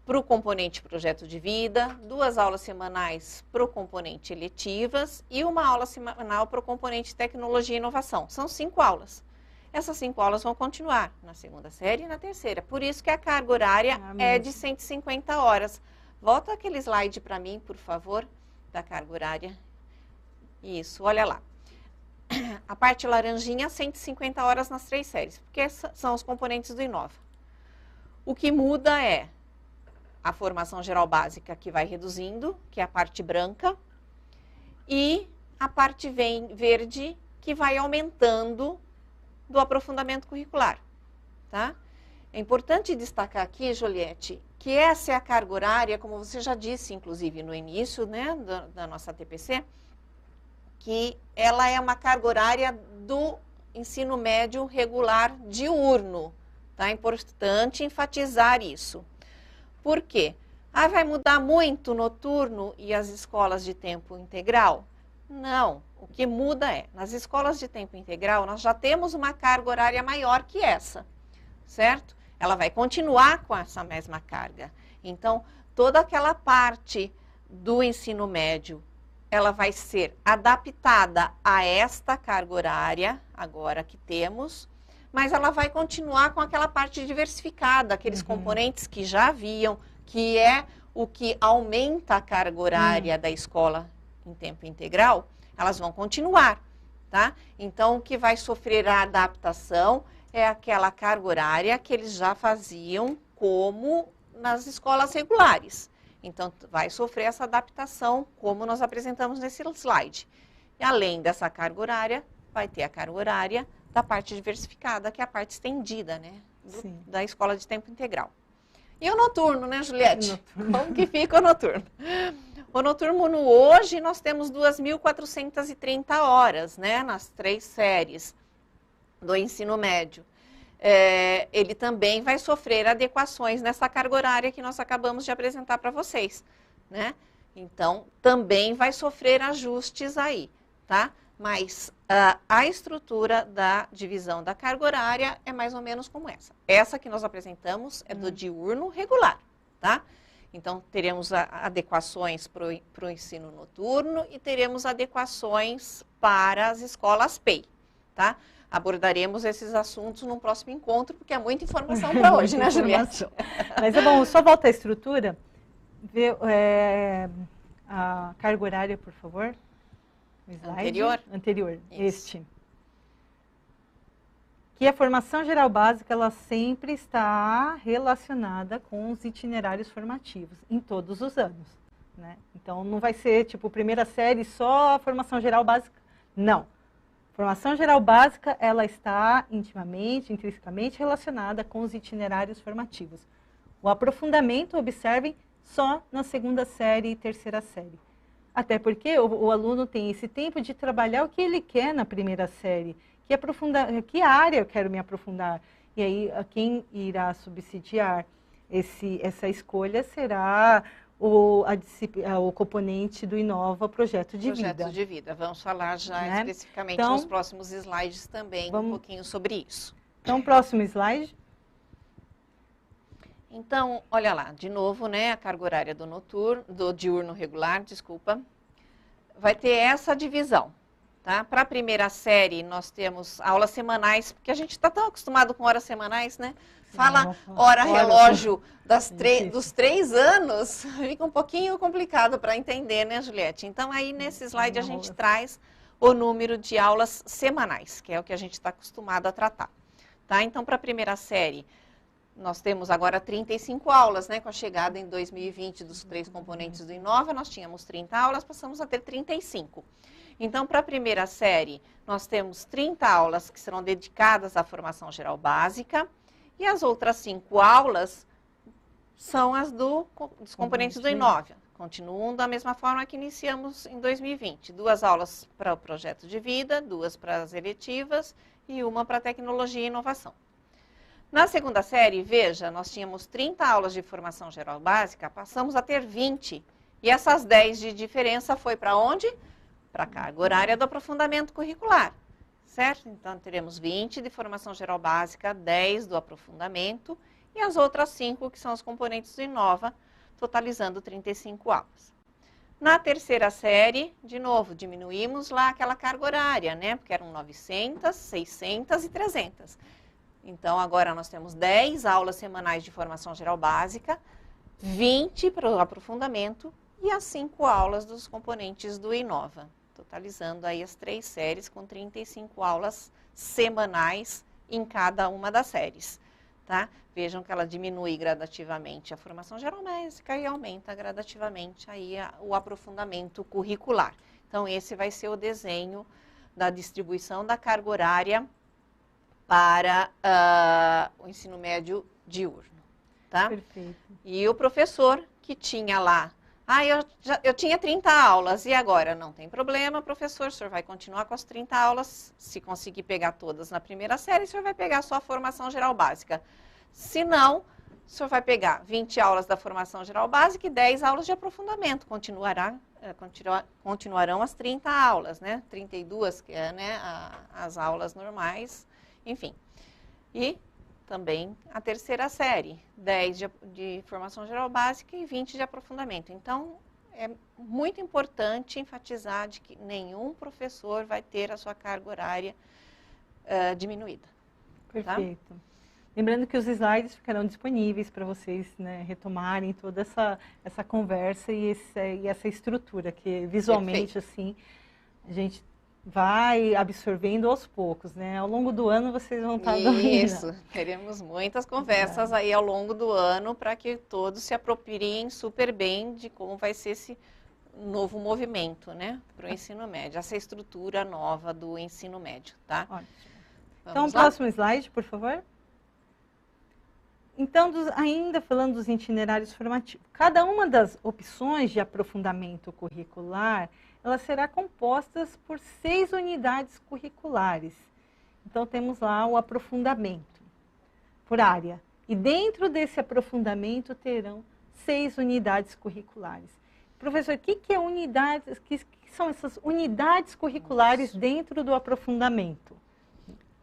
para o componente projeto de vida, 2 aulas semanais para o componente eletivas e 1 aula semanal para o componente tecnologia e inovação. São 5 aulas. Essas 5 aulas vão continuar na segunda série e na terceira. Por isso que a carga horária é de 150 horas. Volta aquele slide para mim, por favor, da carga horária. Isso, olha lá. A parte laranjinha, 150 horas nas 3 séries, porque são os componentes do Inova. O que muda é a formação geral básica, que vai reduzindo, que é a parte branca, e a parte verde, que vai aumentando do aprofundamento curricular, tá? É importante destacar aqui, Juliette, que essa é a carga horária, como você já disse, inclusive, no início, né, da nossa TPC, que ela é uma carga horária do ensino médio regular diurno, tá? É importante enfatizar isso. Por quê? Vai mudar muito o noturno e as escolas de tempo integral? Não. O que muda é, nas escolas de tempo integral, nós já temos uma carga horária maior que essa, certo? Ela vai continuar com essa mesma carga. Então, toda aquela parte do ensino médio, ela vai ser adaptada a esta carga horária, agora que temos, mas ela vai continuar com aquela parte diversificada, aqueles componentes que já haviam, que é o que aumenta a carga horária da escola em tempo integral, elas vão continuar, tá? Então, o que vai sofrer a adaptação é aquela carga horária que eles já faziam como nas escolas regulares. Então, vai sofrer essa adaptação, como nós apresentamos nesse slide. E além dessa carga horária, vai ter a carga horária da parte diversificada, que é a parte estendida, né? Da escola de tempo integral. E o noturno, né, Juliette? Como que fica o noturno? O noturno hoje nós temos 2.430 horas, né, nas 3 séries do ensino médio. Ele também vai sofrer adequações nessa carga horária que nós acabamos de apresentar para vocês, né? Então, também vai sofrer ajustes aí, tá? Mas a estrutura da divisão da carga horária é mais ou menos como essa. Essa que nós apresentamos é do diurno regular, tá? Então, teremos adequações para o ensino noturno e teremos adequações para as escolas PEI, tá? Abordaremos esses assuntos num próximo encontro, porque é muita informação para hoje, né, Juliette? Mas é bom, só volta à estrutura. Vê, a carga horária, por favor. O slide anterior. Este. Que a formação geral básica, ela sempre está relacionada com os itinerários formativos, em todos os anos, né? Então, não vai ser, tipo, primeira série só a formação geral básica. Não. Formação geral básica, ela está intimamente, intrinsecamente relacionada com os itinerários formativos. O aprofundamento, observem, só na segunda série e terceira série. Até porque o aluno tem esse tempo de trabalhar o que ele quer na primeira série. Que área eu quero me aprofundar? E aí, quem irá subsidiar essa escolha será o componente do Inova Projeto de Vida. Projeto de Vida. Vamos falar já especificamente nos próximos slides também um pouquinho sobre isso. Então, próximo slide. Então, olha lá, de novo, né, a carga horária do diurno regular, desculpa, vai ter essa divisão. Tá? Para a primeira série, nós temos aulas semanais, porque a gente está tão acostumado com horas semanais, né? Fala hora-relógio dos 3 anos, fica um pouquinho complicado para entender, né, Juliette? Então, aí nesse slide a gente traz o número de aulas semanais, que é o que a gente está acostumado a tratar. Tá? Então, para a primeira série, nós temos agora 35 aulas, né? Com a chegada em 2020 dos 3 componentes do Inova, nós tínhamos 30 aulas, passamos a ter 35. Então, para a primeira série, nós temos 30 aulas que serão dedicadas à formação geral básica e as outras 5 aulas são as dos componentes do Inova. Continuam da mesma forma que iniciamos em 2020. 2 aulas para o projeto de vida, 2 para as eletivas e 1 para tecnologia e inovação. Na segunda série, veja, nós tínhamos 30 aulas de formação geral básica, passamos a ter 20. E essas 10 de diferença foi para onde? Para a carga horária do aprofundamento curricular, certo? Então, teremos 20 de formação geral básica, 10 do aprofundamento e as outras 5 que são os componentes do Inova, totalizando 35 aulas. Na terceira série, de novo, diminuímos lá aquela carga horária, né? Porque eram 900, 600 e 300. Então, agora nós temos 10 aulas semanais de formação geral básica, 20 para o aprofundamento e as 5 aulas dos componentes do Inova, totalizando aí as 3 séries com 35 aulas semanais em cada uma das séries, tá? Vejam que ela diminui gradativamente a formação geral básica e aumenta gradativamente aí o aprofundamento curricular. Então, esse vai ser o desenho da distribuição da carga horária para o ensino médio diurno, tá? Perfeito. E o professor que tinha lá, eu tinha 30 aulas e agora? Não tem problema, professor, o senhor vai continuar com as 30 aulas, se conseguir pegar todas na primeira série, o senhor vai pegar só a formação geral básica. Se não, o senhor vai pegar 20 aulas da formação geral básica e 10 aulas de aprofundamento, continuarão as 30 aulas, né? 32, que é, né, as aulas normais, enfim. E também a terceira série, 10 de formação geral básica e 20 de aprofundamento. Então, é muito importante enfatizar de que nenhum professor vai ter a sua carga horária diminuída. Perfeito. Tá? Lembrando que os slides ficarão disponíveis para vocês, né, retomarem toda essa conversa e essa estrutura, que visualmente, assim, a gente vai absorvendo aos poucos, né? Ao longo do ano vocês vão estar dominando. Isso, teremos muitas conversas aí ao longo do ano para que todos se apropriem super bem de como vai ser esse novo movimento, né? Para o ensino médio, essa estrutura nova do ensino médio, tá? Ótimo. Então, próximo slide, por favor. Então, ainda falando dos itinerários formativos, cada uma das opções de aprofundamento curricular, ela será composta por 6 unidades curriculares. Então, temos lá o aprofundamento por área. E dentro desse aprofundamento terão 6 unidades curriculares. Professor, o que são essas unidades curriculares dentro do aprofundamento?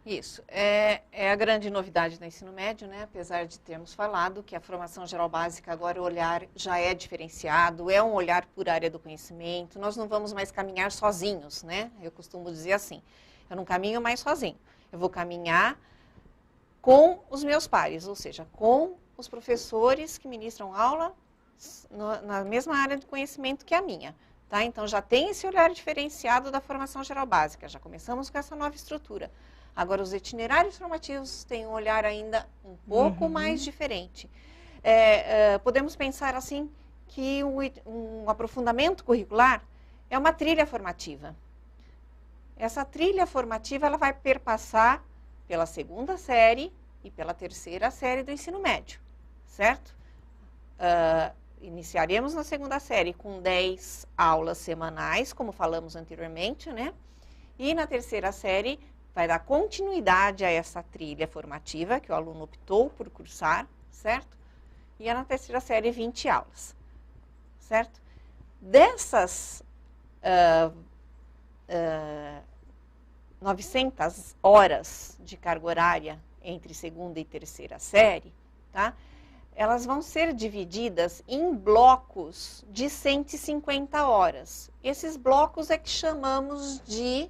Isso, é a grande novidade do ensino médio, né? Apesar de termos falado que a formação geral básica agora o olhar já é diferenciado, é um olhar por área do conhecimento, nós não vamos mais caminhar sozinhos, né? Eu costumo dizer assim, eu não caminho mais sozinho, eu vou caminhar com os meus pares, ou seja, com os professores que ministram aula na mesma área de conhecimento que a minha. Tá? Então, já tem esse olhar diferenciado da formação geral básica, já começamos com essa nova estrutura. Agora, os itinerários formativos têm um olhar ainda um pouco mais diferente. Podemos pensar assim que um aprofundamento curricular é uma trilha formativa. Essa trilha formativa ela vai perpassar pela segunda série e pela terceira série do ensino médio, certo? Iniciaremos na segunda série com 10 aulas semanais, como falamos anteriormente, né? E na terceira série vai dar continuidade a essa trilha formativa que o aluno optou por cursar, certo? E na terceira série 20 aulas, certo? Dessas 900 horas de carga horária entre segunda e terceira série, tá? Elas vão ser divididas em blocos de 150 horas. Esses blocos é que chamamos de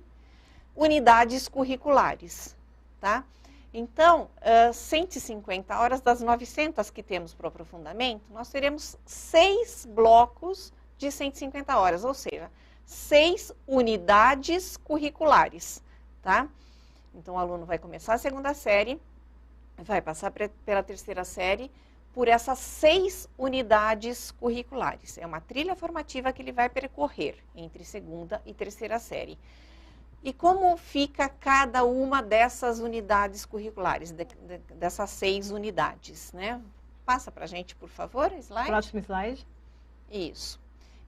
unidades curriculares, tá? Então, 150 horas das 900 que temos para o aprofundamento, nós teremos 6 blocos de 150 horas, ou seja, 6 unidades curriculares, tá? Então, o aluno vai começar a segunda série, vai passar pela terceira série, por essas 6 unidades curriculares. É uma trilha formativa que ele vai percorrer entre segunda e terceira série. E como fica cada uma dessas unidades curriculares, dessas 6 unidades, né? Passa para a gente, por favor, slide. Próximo slide. Isso.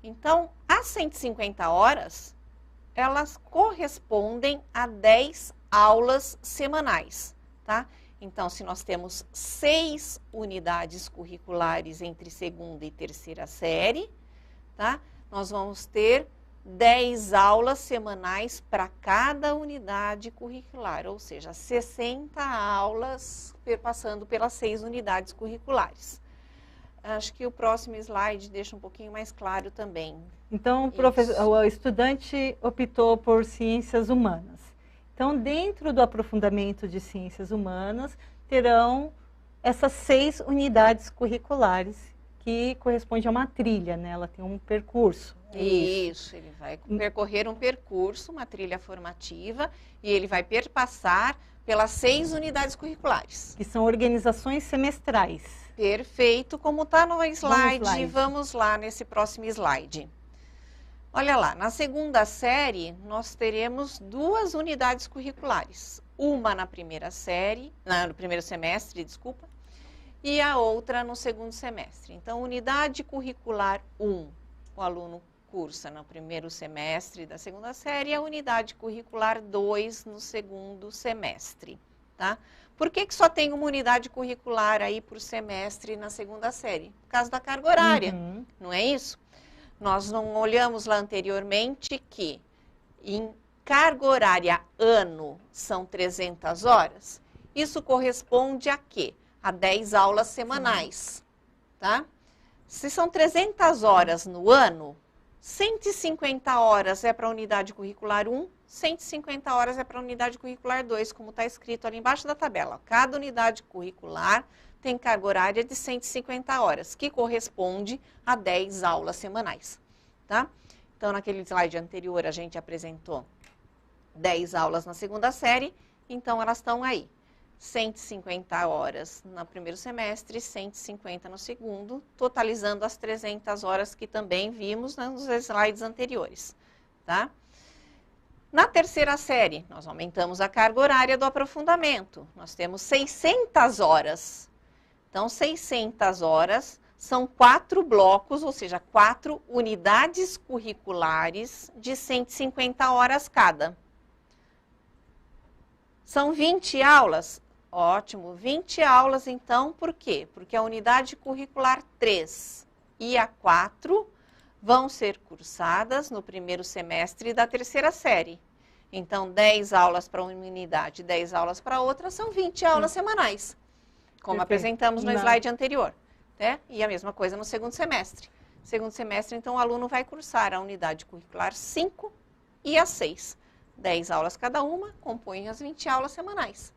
Então, as 150 horas, elas correspondem a 10 aulas semanais, tá? Então, se nós temos 6 unidades curriculares entre segunda e terceira série, tá? Nós vamos ter 10 aulas semanais para cada unidade curricular, ou seja, 60 aulas passando pelas 6 unidades curriculares. Acho que o próximo slide deixa um pouquinho mais claro também. Então, o estudante optou por ciências humanas. Então, dentro do aprofundamento de ciências humanas, terão essas 6 unidades curriculares, que corresponde a uma trilha, né? Ela tem um percurso. Isso, ele vai percorrer um percurso, uma trilha formativa, e ele vai perpassar pelas 6 unidades curriculares. Que são organizações semestrais. Perfeito, como está no slide, vamos lá nesse próximo slide. Olha lá, na segunda série, nós teremos 2 unidades curriculares. Uma na primeira série, no primeiro semestre, desculpa, e a outra no segundo semestre. Então, unidade curricular 1, o aluno cursa no primeiro semestre da segunda série, e a unidade curricular 2 no segundo semestre, tá? Por que só tem uma unidade curricular aí por semestre na segunda série? Por causa da carga horária, não é isso? Nós não olhamos lá anteriormente que em carga horária ano são 300 horas. Isso corresponde a quê? A 10 aulas semanais, tá? Se são 300 horas no ano, 150 horas é para a unidade curricular 1, 150 horas é para a unidade curricular 2, como está escrito ali embaixo da tabela. Cada unidade curricular tem carga horária de 150 horas, que corresponde a 10 aulas semanais, tá? Então, naquele slide anterior, a gente apresentou 10 aulas na segunda série, então elas estão aí. 150 horas no primeiro semestre, 150 no segundo, totalizando as 300 horas que também vimos nos slides anteriores, tá? Na terceira série, nós aumentamos a carga horária do aprofundamento. Nós temos 600 horas. Então, 600 horas são 4 blocos, ou seja, 4 unidades curriculares de 150 horas cada. São 20 aulas? Ótimo, 20 aulas então, por quê? Porque a unidade curricular 3 e a 4 vão ser cursadas no primeiro semestre da terceira série. Então, 10 aulas para uma unidade, 10 aulas para outra, são 20 aulas semanais, como apresentamos no slide anterior. Né? E a mesma coisa no segundo semestre. Segundo semestre, então, o aluno vai cursar a unidade curricular 5 e a 6. 10 aulas cada uma, compõem as 20 aulas semanais.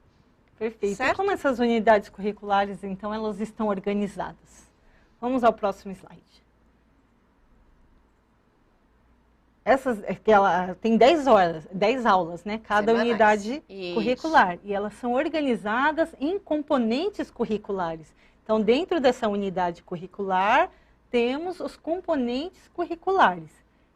Perfeito. Certo? E como essas unidades curriculares, então, elas estão organizadas? Vamos ao próximo slide. Ela tem 10 aulas, né? Cada semanais. Unidade Isso. curricular. E elas são organizadas em componentes curriculares. Então, dentro dessa unidade curricular, temos os componentes curriculares,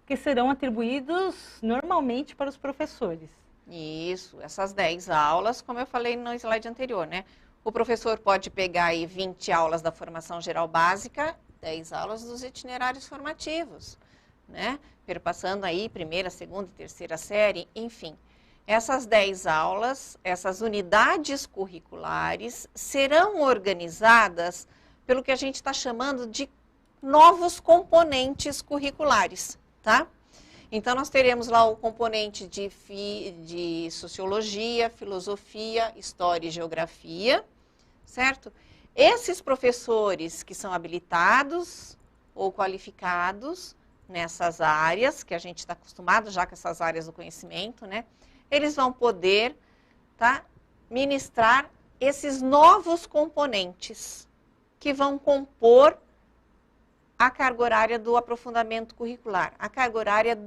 que serão atribuídos normalmente para os professores. Isso, essas 10 aulas, como eu falei no slide anterior, né? O professor pode pegar aí 20 aulas da formação geral básica, 10 aulas dos itinerários formativos, né? Perpassando aí primeira, segunda e terceira série, enfim. Essas 10 aulas, essas unidades curriculares, serão organizadas pelo que a gente está chamando de novos componentes curriculares, tá? Então, nós teremos lá o componente de sociologia, filosofia, história e geografia, certo? Esses professores que são habilitados ou qualificados nessas áreas, que a gente está acostumado já com essas áreas do conhecimento, né? Eles vão poder, tá, ministrar esses novos componentes que vão compor a carga horária do aprofundamento curricular, a carga horária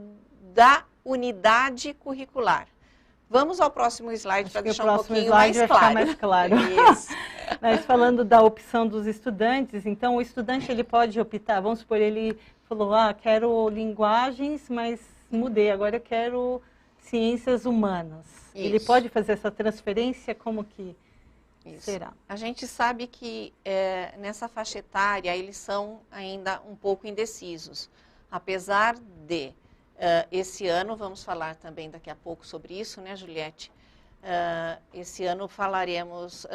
da unidade curricular. Vamos ao próximo slide para deixar um pouquinho mais claro. Ficar mais claro. Isso. Mas falando da opção dos estudantes, então o estudante ele pode optar, vamos supor, ele falou, quero linguagens, mas mudei, agora eu quero ciências humanas. Isso. Ele pode fazer essa transferência, como que será? A gente sabe que nessa faixa etária eles são ainda um pouco indecisos, apesar de esse ano, vamos falar também daqui a pouco sobre isso, né, Juliette? Esse ano falaremos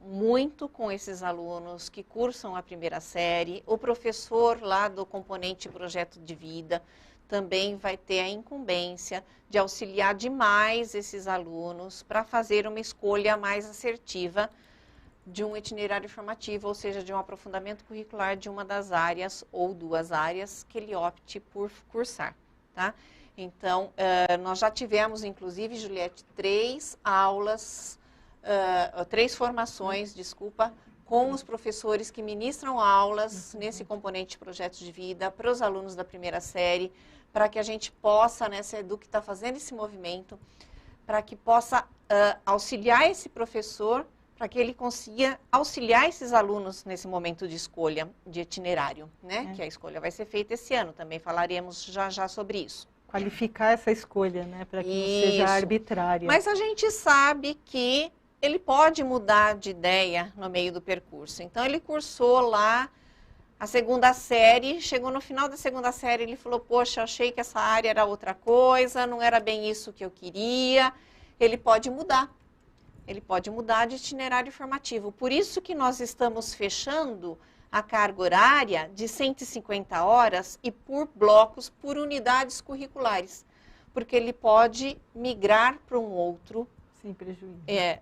muito com esses alunos que cursam a primeira série. O professor lá do componente projeto de vida também vai ter a incumbência de auxiliar demais esses alunos para fazer uma escolha mais assertiva de um itinerário formativo, ou seja, de um aprofundamento curricular de uma das áreas ou duas áreas que ele opte por cursar, tá? Então, nós já tivemos, inclusive, Juliette, 3 formações, com os professores que ministram aulas nesse componente de projetos de vida para os alunos da primeira série, para que a gente possa, né, a Educ está fazendo esse movimento, para que possa auxiliar esse professor, para que ele consiga auxiliar esses alunos nesse momento de escolha de itinerário, né? Que a escolha vai ser feita esse ano, também falaremos já sobre isso. Qualificar essa escolha, né, para que não seja arbitrária. Mas a gente sabe que ele pode mudar de ideia no meio do percurso. Então, ele cursou lá a segunda série, chegou no final da segunda série, ele falou, poxa, achei que essa área era outra coisa, não era bem isso que eu queria. Ele pode mudar. Ele pode mudar de itinerário formativo. Por isso que nós estamos fechando a carga horária de 150 horas e por blocos, por unidades curriculares. Porque ele pode migrar para um outro, sem prejuízo.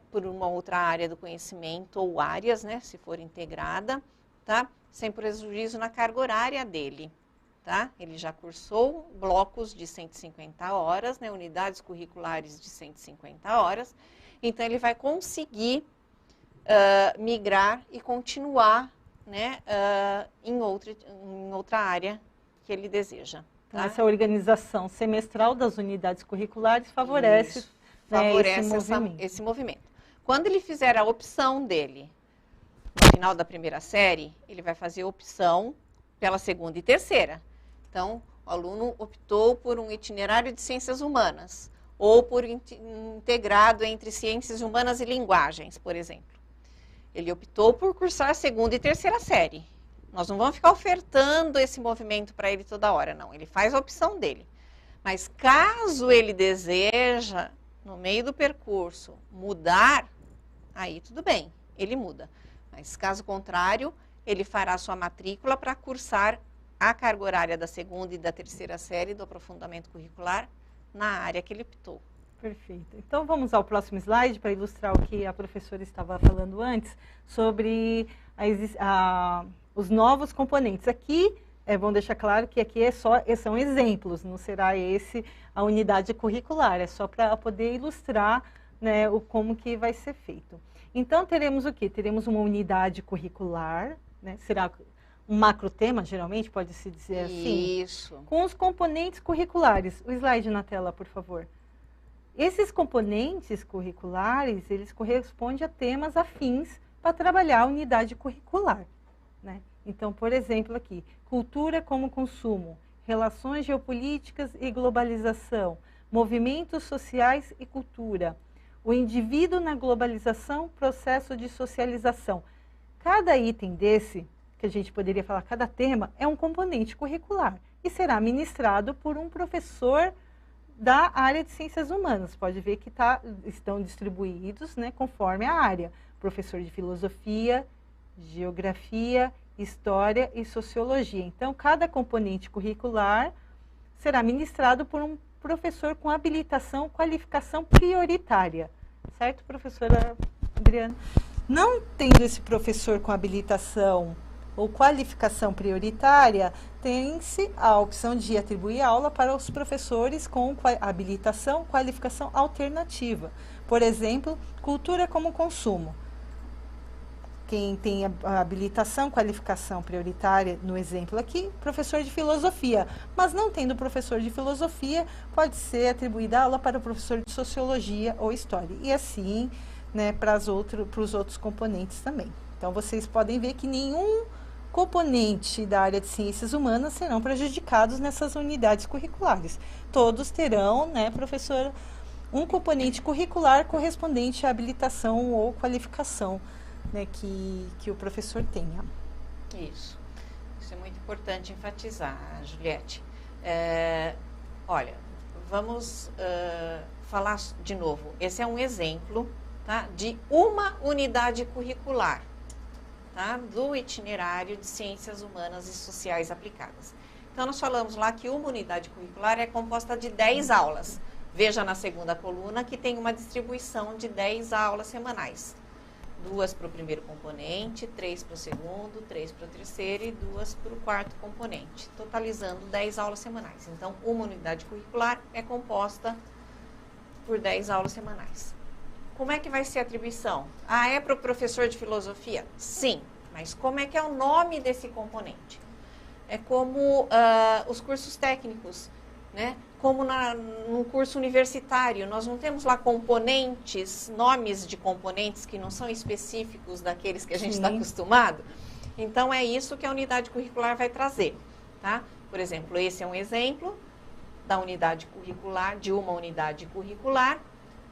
Por uma outra área do conhecimento ou áreas, né, se for integrada, tá? Sem prejuízo na carga horária dele, tá? Ele já cursou blocos de 150 horas, né, unidades curriculares de 150 horas, então ele vai conseguir migrar e continuar, né, em outra área que ele deseja. Tá? Essa organização semestral das unidades curriculares favorece, esse movimento. Quando ele fizer a opção dele, no final da primeira série, ele vai fazer a opção pela segunda e terceira. Então, o aluno optou por um itinerário de ciências humanas, ou por integrado entre ciências humanas e linguagens, por exemplo. Ele optou por cursar a segunda e terceira série. Nós não vamos ficar ofertando esse movimento para ele toda hora, não. Ele faz a opção dele. Mas caso ele deseja, no meio do percurso, mudar, aí tudo bem, ele muda. Mas caso contrário, ele fará sua matrícula para cursar a carga horária da segunda e da terceira série do aprofundamento curricular na área que ele optou. Perfeito. Então vamos ao próximo slide para ilustrar o que a professora estava falando antes sobre os novos componentes. Aqui, vamos deixar claro que aqui são exemplos, não será esse a unidade curricular, é só para poder ilustrar, né, como que vai ser feito. Então teremos o quê? Teremos uma unidade curricular, né, será um macrotema, geralmente, pode-se dizer assim? Isso. Com os componentes curriculares. O slide na tela, por favor. Esses componentes curriculares, eles correspondem a temas afins para trabalhar a unidade curricular, né? Então, por exemplo, aqui, cultura como consumo, relações geopolíticas e globalização, movimentos sociais e cultura, o indivíduo na globalização, processo de socialização. Cada item desse, que a gente poderia falar, cada tema, é um componente curricular e será ministrado por um professor da área de ciências humanas. Pode ver que estão distribuídos, né, conforme a área. Professor de filosofia, geografia, história e sociologia. Então, cada componente curricular será ministrado por um professor com habilitação, qualificação prioritária. Certo, professora Adriana? Não tendo esse professor com habilitação ou qualificação prioritária, tem-se a opção de atribuir aula para os professores com habilitação, qualificação alternativa. Por exemplo, cultura como consumo. Quem tem a habilitação, qualificação prioritária, no exemplo aqui, professor de filosofia. Mas não tendo professor de filosofia, pode ser atribuída aula para o professor de sociologia ou história. E assim, né, para os outros componentes também. Então, vocês podem ver que nenhum componente da área de ciências humanas serão prejudicados nessas unidades curriculares. Todos terão, né, professora, um componente curricular correspondente à habilitação ou qualificação, né, que o professor tenha. Isso é muito importante enfatizar, Juliette. Olha, vamos falar de novo. Esse é um exemplo, tá, de uma unidade curricular, tá, do itinerário de Ciências Humanas e Sociais Aplicadas. Então, nós falamos lá que uma unidade curricular é composta de 10 aulas. Veja na segunda coluna que tem uma distribuição de 10 aulas semanais. 2 para o primeiro componente, 3 para o segundo, 3 para o terceiro e 2 para o quarto componente, totalizando 10 aulas semanais. Então, uma unidade curricular é composta por 10 aulas semanais. Como é que vai ser a atribuição? É para o professor de filosofia? Sim, mas como é que é o nome desse componente? É como os cursos técnicos, né? Como num curso universitário, nós não temos lá componentes, nomes de componentes que não são específicos daqueles que a gente está acostumado. Então, é isso que a unidade curricular vai trazer, tá? Por exemplo, esse é um exemplo da unidade curricular, de uma unidade curricular,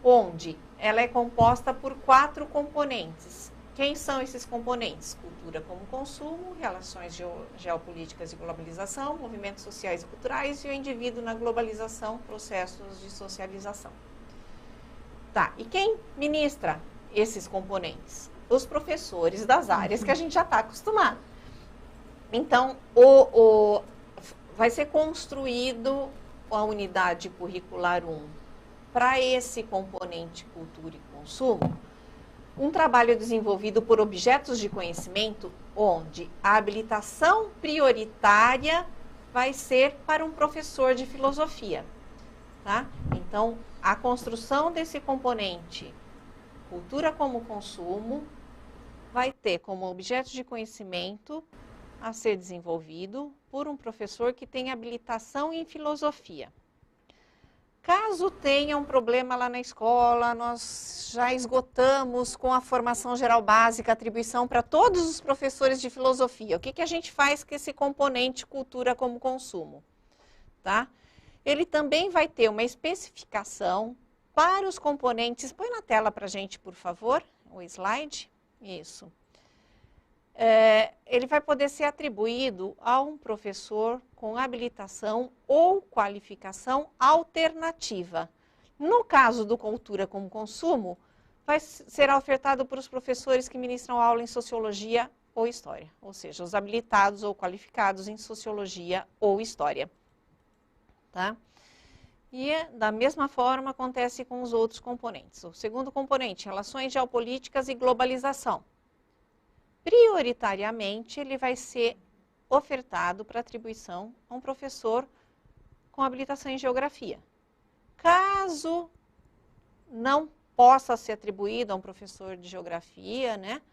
onde ela é composta por 4 componentes. Quem são esses componentes? Cultura como consumo, relações geopolíticas e globalização, movimentos sociais e culturais e o indivíduo na globalização, processos de socialização. Tá, e quem ministra esses componentes? Os professores das áreas que a gente já está acostumado. Então, vai ser construído a unidade curricular 1 para esse componente cultura e consumo, um trabalho desenvolvido por objetos de conhecimento, onde a habilitação prioritária vai ser para um professor de filosofia, tá? Então, a construção desse componente, cultura como consumo, vai ter como objeto de conhecimento a ser desenvolvido por um professor que tem habilitação em filosofia. Caso tenha um problema lá na escola, nós já esgotamos com a formação geral básica, atribuição para todos os professores de filosofia. O que a gente faz com esse componente cultura como consumo? Tá? Ele também vai ter uma especificação para os componentes. Põe na tela para a gente, por favor, o slide. Isso. Ele vai poder ser atribuído a um professor com habilitação ou qualificação alternativa. No caso do cultura como consumo, será ofertado para os professores que ministram aula em sociologia ou história, ou seja, os habilitados ou qualificados em sociologia ou história. Tá? E da mesma forma acontece com os outros componentes. O segundo componente, relações geopolíticas e globalização. Prioritariamente, ele vai ser ofertado para atribuição a um professor com habilitação em geografia. Caso não possa ser atribuído a um professor de geografia, né?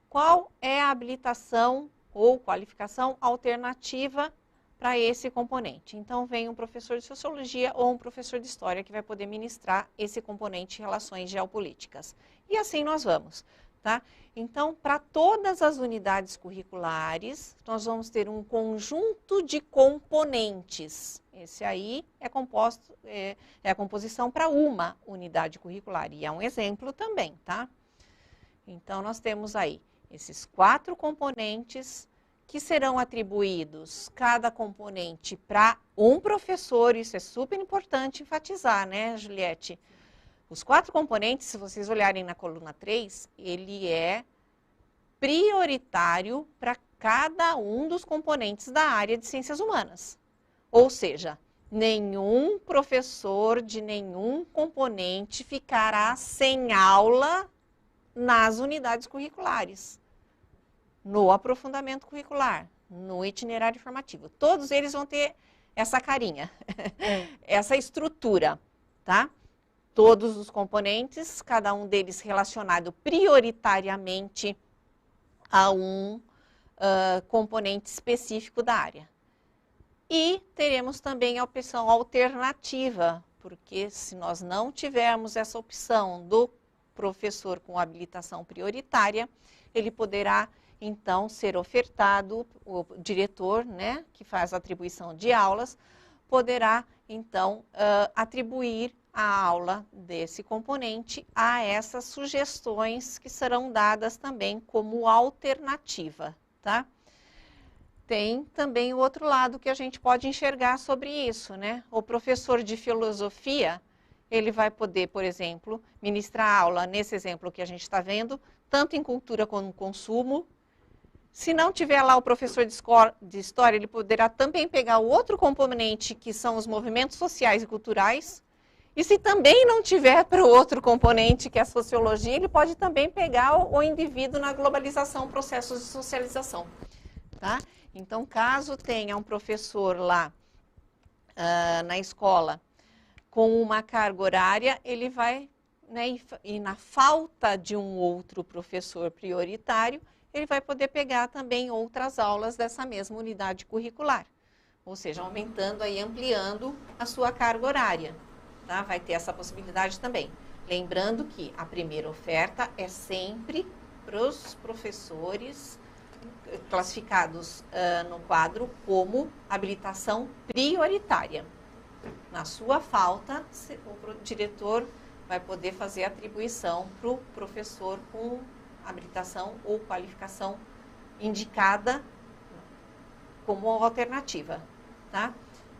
Qual é a habilitação ou qualificação alternativa para esse componente? Então, vem um professor de sociologia ou um professor de história que vai poder ministrar esse componente de relações geopolíticas. E assim nós vamos, tá? Então, para todas as unidades curriculares, nós vamos ter um conjunto de componentes. Esse aí é composto, é a composição para uma unidade curricular. E é um exemplo também, tá? Então, nós temos aí esses 4 componentes que serão atribuídos, cada componente, para um professor. Isso é super importante enfatizar, né, Juliette? Os 4 componentes, se vocês olharem na coluna 3, ele é prioritário para cada um dos componentes da área de ciências humanas. Ou seja, nenhum professor de nenhum componente ficará sem aula nas unidades curriculares, no aprofundamento curricular, no itinerário formativo. Todos eles vão ter essa carinha, essa estrutura, tá? Todos os componentes, cada um deles relacionado prioritariamente a um componente específico da área. E teremos também a opção alternativa, porque se nós não tivermos essa opção do professor com habilitação prioritária, ele poderá então ser ofertado, o diretor, né, que faz a atribuição de aulas, poderá então atribuir a aula desse componente a essas sugestões que serão dadas também como alternativa, tá? Tem também o outro lado que a gente pode enxergar sobre isso, né? O professor de filosofia, ele vai poder, por exemplo, ministrar aula, nesse exemplo que a gente está vendo, tanto em cultura como consumo. Se não tiver lá o professor de história, ele poderá também pegar o outro componente, que são os movimentos sociais e culturais. E se também não tiver para o outro componente, que é a sociologia, ele pode também pegar o indivíduo na globalização, processos de socialização, tá? Então, caso tenha um professor lá na escola com uma carga horária, ele vai, né, e na falta de um outro professor prioritário, ele vai poder pegar também outras aulas dessa mesma unidade curricular. Ou seja, aumentando e ampliando a sua carga horária. Tá? Vai ter essa possibilidade também. Lembrando que a primeira oferta é sempre para os professores classificados no quadro como habilitação prioritária. Na sua falta, o diretor vai poder fazer atribuição para o professor com habilitação ou qualificação indicada como alternativa, tá?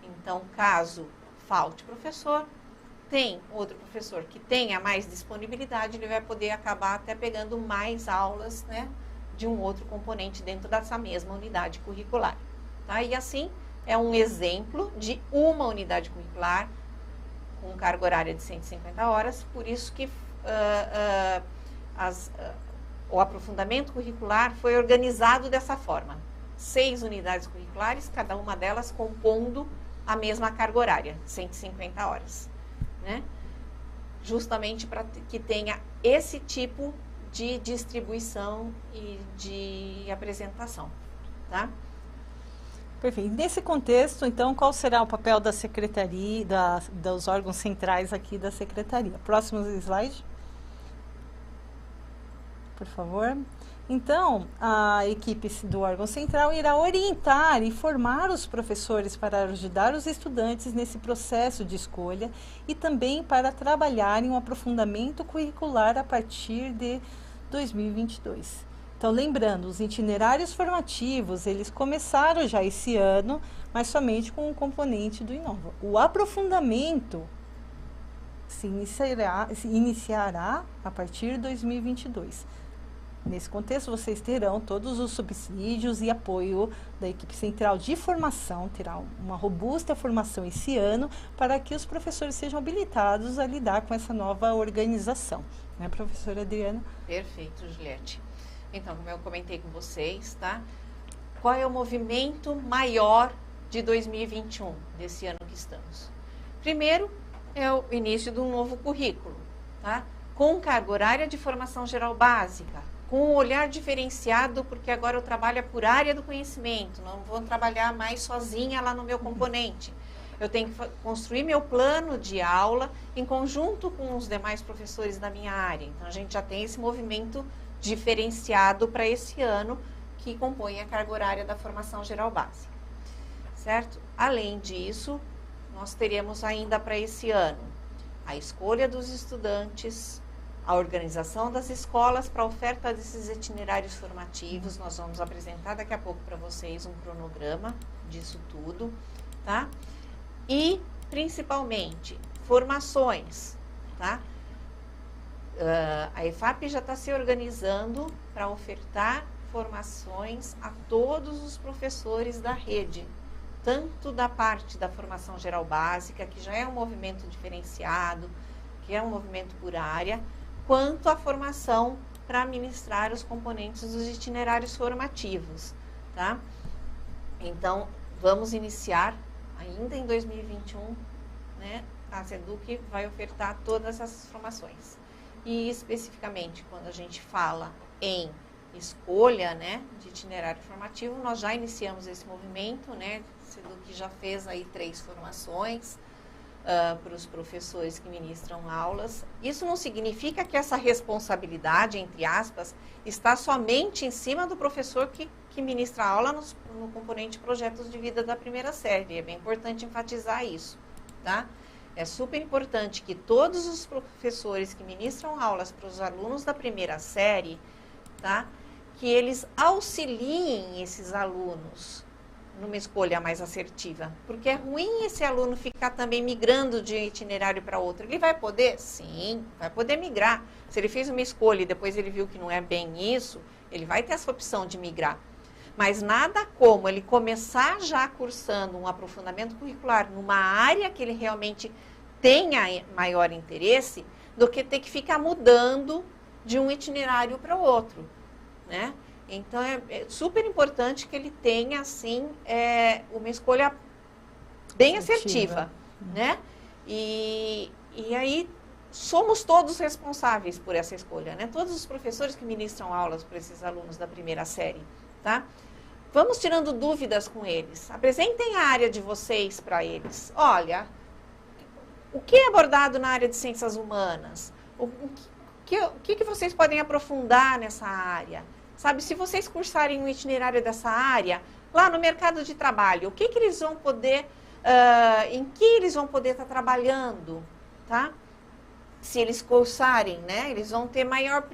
Então, caso falte professor, tem outro professor que tenha mais disponibilidade, ele vai poder acabar até pegando mais aulas, né, de um outro componente dentro dessa mesma unidade curricular, tá? E assim, é um exemplo de uma unidade curricular com carga horária de 150 horas, por isso que o aprofundamento curricular foi organizado dessa forma. 6 unidades curriculares, cada uma delas compondo a mesma carga horária, 150 horas. Né? Justamente para que tenha esse tipo de distribuição e de apresentação. Tá? Perfeito. Nesse contexto, então, qual será o papel da secretaria, dos órgãos centrais aqui da secretaria? Próximo slide. Por favor. Então, a equipe do órgão central irá orientar e formar os professores para ajudar os estudantes nesse processo de escolha e também para trabalhar em um aprofundamento curricular a partir de 2022. Então, lembrando, os itinerários formativos, eles começaram já esse ano, mas somente com o componente do Inova. O aprofundamento se iniciará a partir de 2022. Nesse contexto, vocês terão todos os subsídios e apoio da equipe central de formação, terá uma robusta formação esse ano para que os professores sejam habilitados a lidar com essa nova organização. Né, professora Adriana? Perfeito, Juliette. Então, como eu comentei com vocês, tá? Qual é o movimento maior de 2021, desse ano que estamos? Primeiro, é o início de um novo currículo, tá? Com carga horária de formação geral básica, com um olhar diferenciado, porque agora eu trabalho por área do conhecimento, não vou trabalhar mais sozinha lá no meu componente. Eu tenho que construir meu plano de aula em conjunto com os demais professores da minha área. Então, a gente já tem esse movimento diferenciado para esse ano, que compõe a carga horária da formação geral básica, certo? Além disso, nós teremos ainda para esse ano a escolha dos estudantes, a organização das escolas para a oferta desses itinerários formativos. Nós vamos apresentar daqui a pouco para vocês um cronograma disso tudo, tá? E, principalmente, formações, tá? A EFAP já está se organizando para ofertar formações a todos os professores da rede, tanto da parte da formação geral básica, que já é um movimento diferenciado, que é um movimento por área, quanto a formação para ministrar os componentes dos itinerários formativos, tá? Então, vamos iniciar ainda em 2021, né? A SEDUC vai ofertar todas essas formações. E, especificamente, quando a gente fala em escolha, né, de itinerário formativo, nós já iniciamos esse movimento, né? A SEDUC já fez aí 3 formações para os professores que ministram aulas. Isso não significa que essa responsabilidade, entre aspas, está somente em cima do professor que ministra a aula no componente projetos de vida da primeira série. É bem importante enfatizar isso, tá? É super importante que todos os professores que ministram aulas para os alunos da primeira série, tá? Que eles auxiliem esses alunos numa escolha mais assertiva. Porque é ruim esse aluno ficar também migrando de um itinerário para outro. Ele vai poder? Sim, vai poder migrar. Se ele fez uma escolha e depois ele viu que não é bem isso, ele vai ter essa opção de migrar. Mas nada como ele começar já cursando um aprofundamento curricular numa área que ele realmente tenha maior interesse, do que ter que ficar mudando de um itinerário para o outro, né? Então, é super importante que ele tenha, assim, uma escolha bem assertiva, né? E aí, somos todos responsáveis por essa escolha, né? Todos os professores que ministram aulas para esses alunos da primeira série, tá? Vamos tirando dúvidas com eles. Apresentem a área de vocês para eles. Olha, o que é abordado na área de ciências humanas? O que vocês podem aprofundar nessa área? Sabe, se vocês cursarem um itinerário dessa área, lá no mercado de trabalho, o que eles vão poder, em que eles vão poder estar trabalhando, tá? Se eles cursarem, né, eles vão ter maior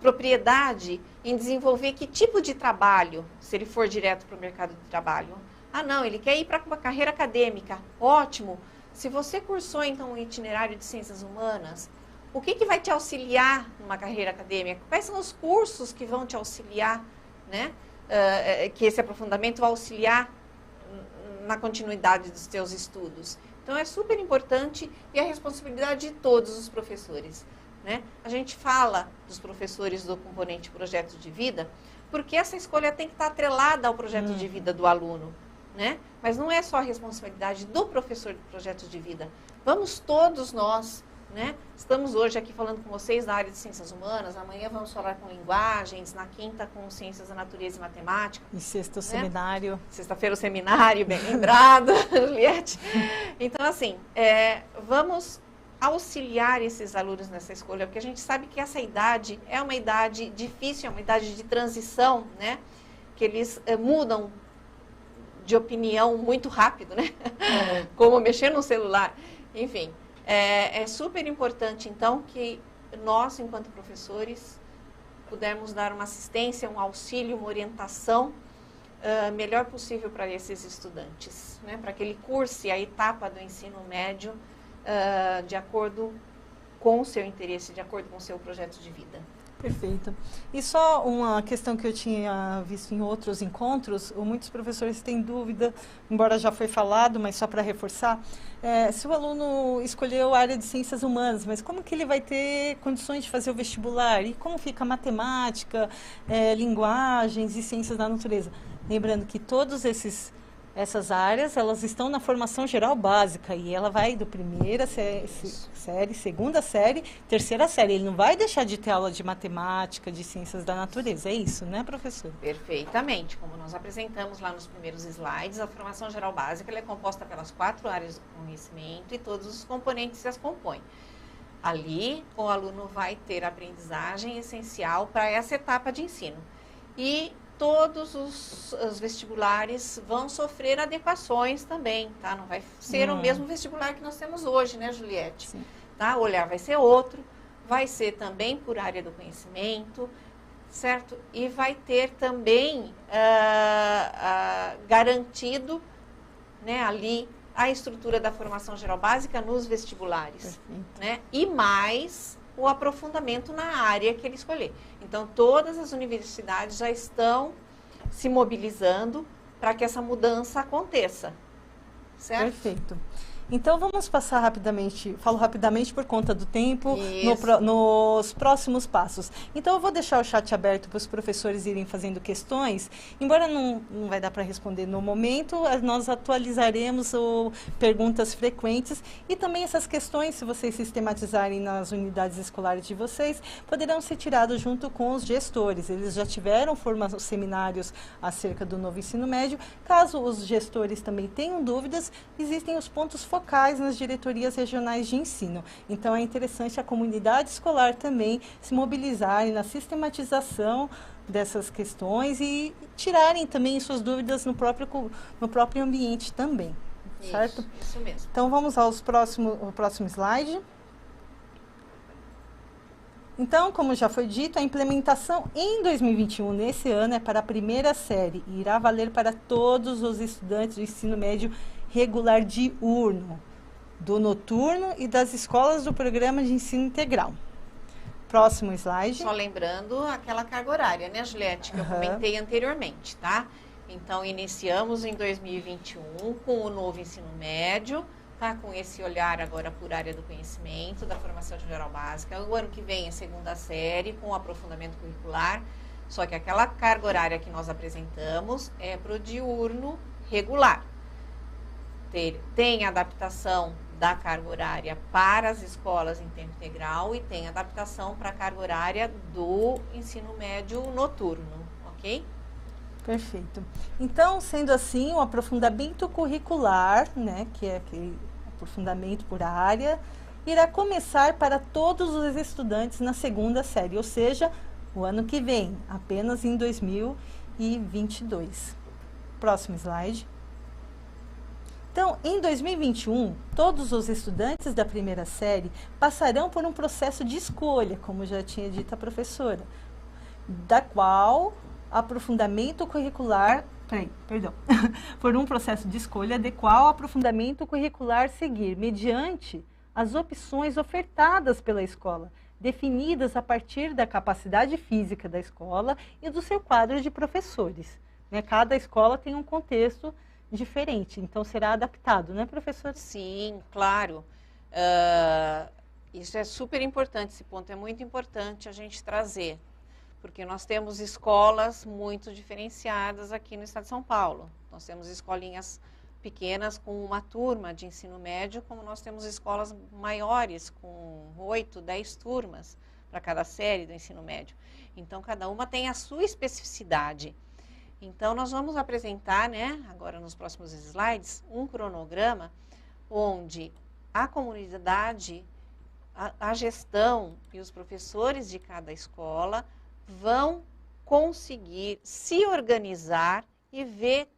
propriedade em desenvolver que tipo de trabalho, se ele for direto para o mercado de trabalho. Ah, não, ele quer ir para uma carreira acadêmica. Ótimo. Se você cursou, então, um itinerário de ciências humanas, o que vai te auxiliar numa carreira acadêmica? Quais são os cursos que vão te auxiliar, né? Que esse aprofundamento vai auxiliar na continuidade dos teus estudos. Então, é super importante e é a responsabilidade de todos os professores, né? A gente fala dos professores do componente projeto de vida, porque essa escolha tem que estar atrelada ao projeto de vida do aluno, né? Mas não é só a responsabilidade do professor de projeto de vida. Vamos todos nós, né? Estamos hoje aqui falando com vocês da área de ciências humanas, amanhã vamos falar com linguagens, na quinta com ciências da natureza e matemática. E sexta o né? seminário. Sexta-feira o seminário, bem lembrado, Juliette. Então, assim, vamos auxiliar esses alunos nessa escolha, porque a gente sabe que essa idade é uma idade difícil, é uma idade de transição, né? Que eles mudam de opinião muito rápido, né? Como mexer no celular. Enfim, é super importante, então, que nós, enquanto professores, pudermos dar uma assistência, um auxílio, uma orientação melhor possível para esses estudantes, né? Para que ele curse a etapa do ensino médio de acordo com o seu interesse, de acordo com o seu projeto de vida. Perfeito. E só uma questão que eu tinha visto em outros encontros, muitos professores têm dúvida, embora já foi falado, mas só para reforçar, se o aluno escolheu a área de ciências humanas, mas como que ele vai ter condições de fazer o vestibular? E como fica matemática, linguagens e ciências da natureza? Lembrando que todos essas áreas, elas estão na formação geral básica e ela vai do primeira série, segunda série, terceira série. Ele não vai deixar de ter aula de matemática, de ciências da natureza. É isso, né, professor? Perfeitamente. Como nós apresentamos lá nos primeiros slides, a formação geral básica ela é composta pelas 4 áreas do conhecimento e todos os componentes que as compõem. Ali, o aluno vai ter a aprendizagem essencial para essa etapa de ensino. E todos os vestibulares vão sofrer adequações também, tá? Não vai ser o mesmo vestibular que nós temos hoje, né, Juliette? Sim. Tá? O olhar vai ser outro, vai ser também por área do conhecimento, certo? E vai ter também garantido, né, ali a estrutura da formação geral básica nos vestibulares, né? E mais o aprofundamento na área que ele escolher. Então, todas as universidades já estão se mobilizando para que essa mudança aconteça, certo? Perfeito. Então, vamos passar rapidamente, falo rapidamente por conta do tempo, nos próximos passos. Então, eu vou deixar o chat aberto para os professores irem fazendo questões. Embora não vai dar para responder no momento, nós atualizaremos perguntas frequentes e também essas questões, se vocês sistematizarem nas unidades escolares de vocês, poderão ser tiradas junto com os gestores. Eles já tiveram seminários acerca do novo ensino médio. Caso os gestores também tenham dúvidas, existem os pontos focais nas diretorias regionais de ensino. Então, é interessante a comunidade escolar também se mobilizar na sistematização dessas questões e tirarem também suas dúvidas no próprio ambiente também, certo? Isso mesmo. Então, vamos ao próximo slide. Então, como já foi dito, a implementação em 2021, nesse ano, é para a primeira série e irá valer para todos os estudantes do ensino médio regular diurno, do noturno e das escolas do programa de ensino integral. Próximo slide. Só lembrando aquela carga horária, né, Juliette, que eu comentei anteriormente, tá? Então, iniciamos em 2021 com o novo ensino médio, tá? Com esse olhar agora por área do conhecimento, da formação geral básica. O ano que vem é segunda série, com aprofundamento curricular, só que aquela carga horária que nós apresentamos é para o diurno regular. Tem adaptação da carga horária para as escolas em tempo integral e tem adaptação para a carga horária do ensino médio noturno, ok? Perfeito. Então, sendo assim, o aprofundamento curricular, né, que é aquele aprofundamento por área, irá começar para todos os estudantes na segunda série, ou seja, o ano que vem, apenas em 2022. Próximo slide. Então, em 2021, todos os estudantes da primeira série passarão por um processo de escolha, como já tinha dito a professora, da qual aprofundamento curricular, por um processo de escolha de qual aprofundamento curricular seguir, mediante as opções ofertadas pela escola, definidas a partir da capacidade física da escola e do seu quadro de professores. Né? Cada escola tem um contexto diferente, então será adaptado, né, professor? Sim, claro. Isso é super importante, esse ponto é muito importante a gente trazer, porque nós temos escolas muito diferenciadas aqui no estado de São Paulo. Nós temos escolinhas pequenas com uma turma de ensino médio, como nós temos escolas maiores com 8, 10 turmas para cada série do ensino médio. Então, cada uma tem a sua especificidade. Então, nós vamos apresentar, né, agora nos próximos slides, um cronograma onde a comunidade, a gestão e os professores de cada escola vão conseguir se organizar e ver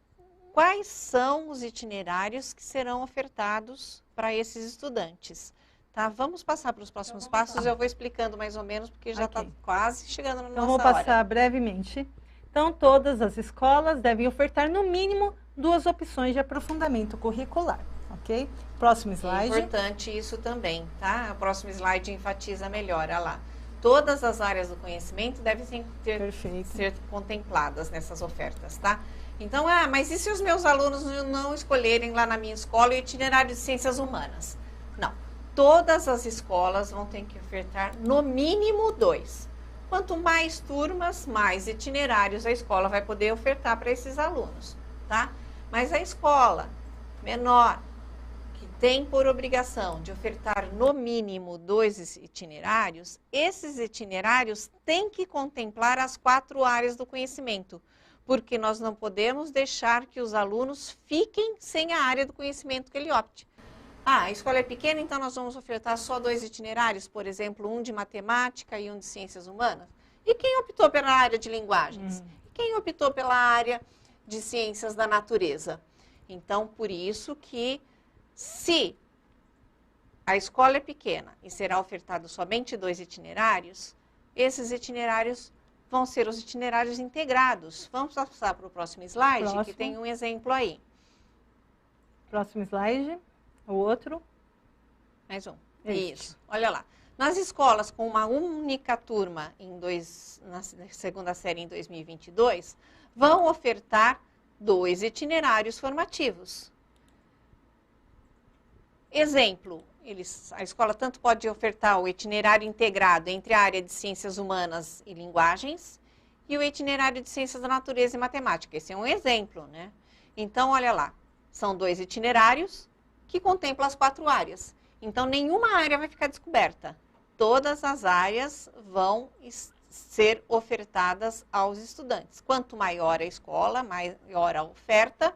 quais são os itinerários que serão ofertados para esses estudantes. Tá? Vamos passar para os próximos passos, eu vou explicando mais ou menos, porque já está quase chegando na nossa hora. Então, vou passar brevemente. Então, todas as escolas devem ofertar, no mínimo, 2 opções de aprofundamento curricular, ok? Próximo slide. É importante isso também, tá? O próximo slide enfatiza melhor, olha lá. Todas as áreas do conhecimento devem ser contempladas nessas ofertas, tá? Então, mas e se os meus alunos não escolherem lá na minha escola o itinerário de ciências humanas? Não. Todas as escolas vão ter que ofertar no mínimo 2. Quanto mais turmas, mais itinerários a escola vai poder ofertar para esses alunos, tá? Mas a escola menor, que tem por obrigação de ofertar no mínimo 2 itinerários, esses itinerários têm que contemplar as 4 áreas do conhecimento, porque nós não podemos deixar que os alunos fiquem sem a área do conhecimento que ele opte. A escola é pequena, então nós vamos ofertar só 2 itinerários, por exemplo, um de matemática e um de ciências humanas. E quem optou pela área de linguagens? E quem optou pela área de ciências da natureza? Então, por isso que, se a escola é pequena e será ofertado somente 2 itinerários, esses itinerários vão ser os itinerários integrados. Vamos passar para o próximo slide, que tem um exemplo aí. Próximo slide, o outro. Mais um. Isso, olha lá. Nas escolas com uma única turma na segunda série em 2022, vão ofertar 2 itinerários formativos. Exemplo, a escola tanto pode ofertar o itinerário integrado entre a área de ciências humanas e linguagens e o itinerário de ciências da natureza e matemática. Esse é um exemplo, né? Então, olha lá, são 2 itinerários que contemplam as 4 áreas. Então, nenhuma área vai ficar descoberta. Todas as áreas vão ser ofertadas aos estudantes. Quanto maior a escola, maior a oferta,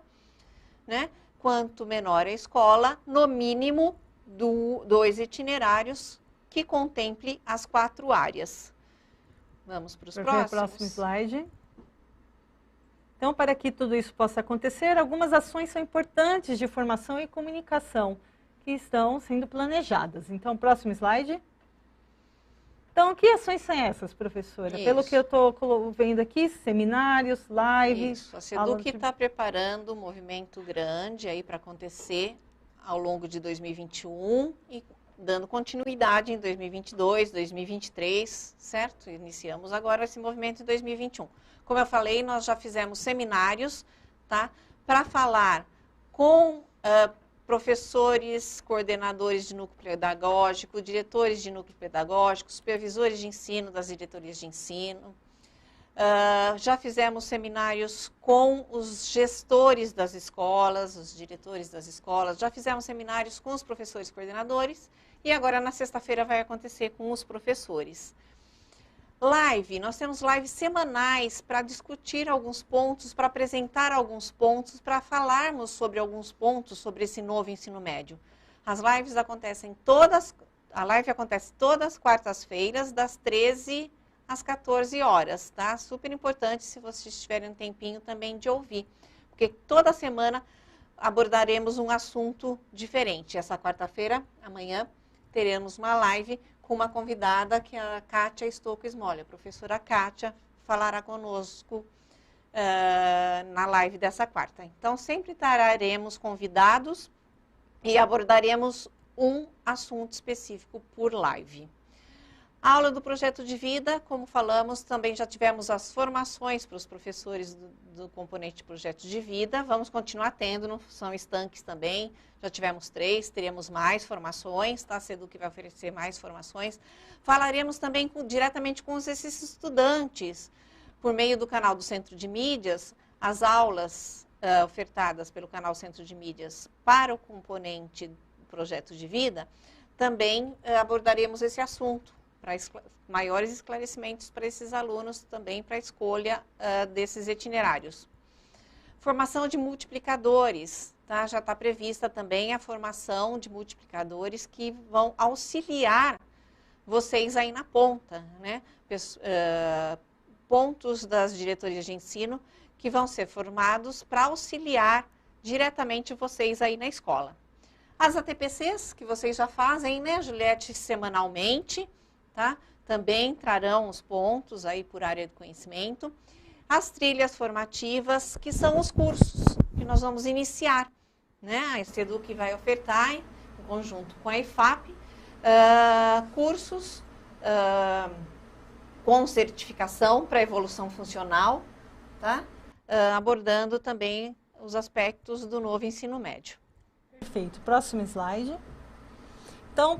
né? Quanto menor a escola, no mínimo 2 itinerários que contemple as 4 áreas. Vamos para os próximos. Próximo slide. Então, para que tudo isso possa acontecer, algumas ações são importantes de formação e comunicação que estão sendo planejadas. Então, próximo slide. Então, que ações são essas, professora? Isso. Pelo que eu estou vendo aqui, seminários, lives... Isso, a SEDUC está preparando um movimento grande aí para acontecer ao longo de 2021 e dando continuidade em 2022, 2023, certo? Iniciamos agora esse movimento em 2021. Como eu falei, nós já fizemos seminários, tá? Para falar com professores, coordenadores de núcleo pedagógico, diretores de núcleo pedagógico, supervisores de ensino das diretorias de ensino. Já fizemos seminários com os gestores das escolas, os diretores das escolas, já fizemos seminários com os professores coordenadores e agora na sexta-feira vai acontecer com os professores. Live, nós temos lives semanais para discutir alguns pontos, para apresentar alguns pontos, para falarmos sobre alguns pontos sobre esse novo ensino médio. As lives acontecem a live acontece todas as quartas-feiras, das 13 às 14 horas, tá? Super importante se vocês tiverem um tempinho também de ouvir, porque toda semana abordaremos um assunto diferente. Essa quarta-feira, amanhã, teremos uma live com uma convidada que é a Kátia Stocco-Smolli. A professora Kátia falará conosco na live dessa quarta. Então, sempre traremos convidados e abordaremos um assunto específico por live. A aula do projeto de vida, como falamos, também já tivemos as formações para os professores do componente de projeto de vida. Vamos continuar tendo, não são estanques também. Já tivemos 3, teremos mais formações, tá? A SEDUC vai oferecer mais formações. Falaremos também diretamente com esses estudantes, por meio do canal do Centro de Mídias, as aulas ofertadas pelo canal Centro de Mídias para o componente projeto de vida, também abordaremos esse assunto, para maiores esclarecimentos para esses alunos, também para a escolha desses itinerários. Formação de multiplicadores, tá? Já está prevista também a formação de multiplicadores que vão auxiliar vocês aí na ponta, né? Pontos das diretorias de ensino que vão ser formados para auxiliar diretamente vocês aí na escola. As ATPCs, que vocês já fazem, né, Juliette, semanalmente, tá? Também trarão os pontos aí por área de conhecimento. As trilhas formativas, que são os cursos que nós vamos iniciar, né? A SEDUC vai ofertar, em conjunto com a IFAP, cursos com certificação para evolução funcional, tá? Abordando também os aspectos do novo ensino médio. Perfeito. Próximo slide. Então,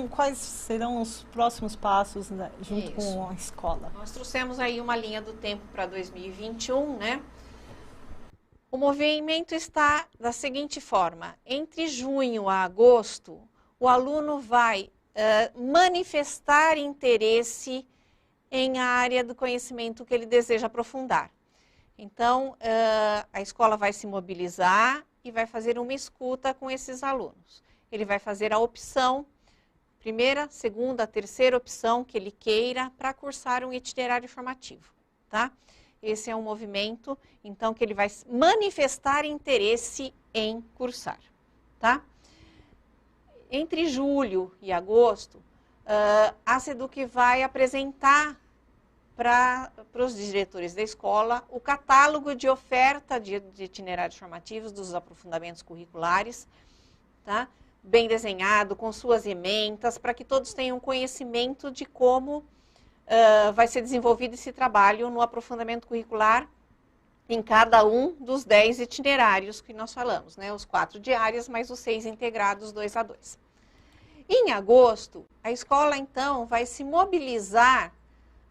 quais serão os próximos passos, né, junto com a escola? Nós trouxemos aí uma linha do tempo para 2021, né? O movimento está da seguinte forma: entre junho a agosto, o aluno vai manifestar interesse em a área do conhecimento que ele deseja aprofundar. Então, a escola vai se mobilizar e vai fazer uma escuta com esses alunos. Ele vai fazer a opção, primeira, segunda, terceira opção que ele queira para cursar um itinerário formativo, tá? Esse é um movimento, então, que ele vai manifestar interesse em cursar, tá? Entre julho e agosto, a SEDUC vai apresentar para os diretores da escola o catálogo de oferta de itinerários formativos dos aprofundamentos curriculares, tá? Bem desenhado, com suas ementas, para que todos tenham conhecimento de como vai ser desenvolvido esse trabalho no aprofundamento curricular em cada um dos 10 itinerários que nós falamos, né? Os 4 diários, mais os 6 integrados 2 a 2. Em agosto, a escola, então, vai se mobilizar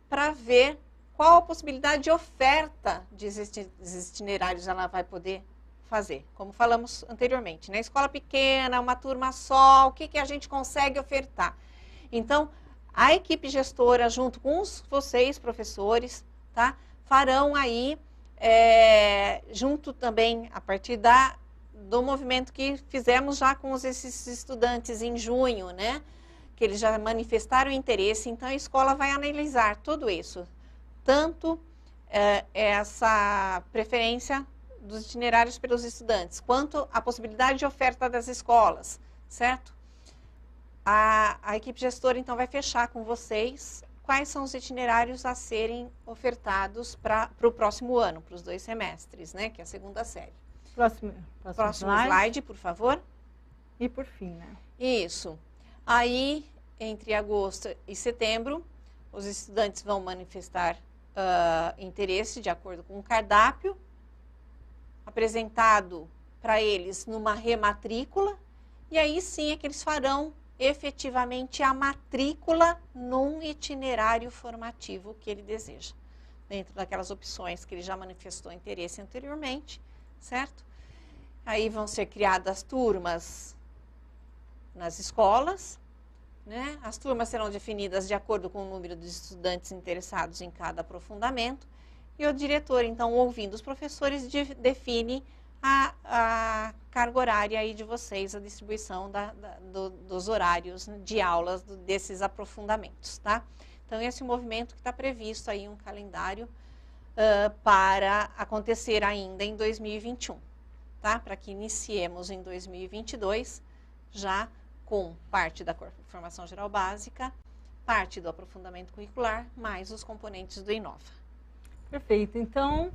para ver qual a possibilidade de oferta de itinerários ela vai poder fazer. Como falamos anteriormente, né? Escola pequena, uma turma só, o que a gente consegue ofertar? Então, a equipe gestora, junto com vocês, professores, tá? Farão aí, junto também, a partir do movimento que fizemos já com esses estudantes em junho, né? Que eles já manifestaram interesse, então a escola vai analisar tudo isso. Tanto essa preferência dos itinerários pelos estudantes, quanto a possibilidade de oferta das escolas, certo? A equipe gestora, então, vai fechar com vocês quais são os itinerários a serem ofertados para o próximo ano, para os 2 semestres, né? Que é a segunda série. Próximo slide, por favor. E por fim, né? Isso. Aí, entre agosto e setembro, os estudantes vão manifestar interesse de acordo com o cardápio apresentado para eles numa rematrícula, e aí sim é que eles farão efetivamente a matrícula num itinerário formativo que ele deseja, dentro daquelas opções que ele já manifestou interesse anteriormente, certo? Aí vão ser criadas turmas nas escolas, né? As turmas serão definidas de acordo com o número de estudantes interessados em cada aprofundamento, e o diretor, então, ouvindo os professores, define a carga horária aí de vocês, a distribuição dos horários de aulas desses aprofundamentos, tá? Então, esse movimento que está previsto aí, um calendário para acontecer ainda em 2021, tá? Para que iniciemos em 2022, já com parte da formação geral básica, parte do aprofundamento curricular, mais os componentes do Inova. Perfeito. Então,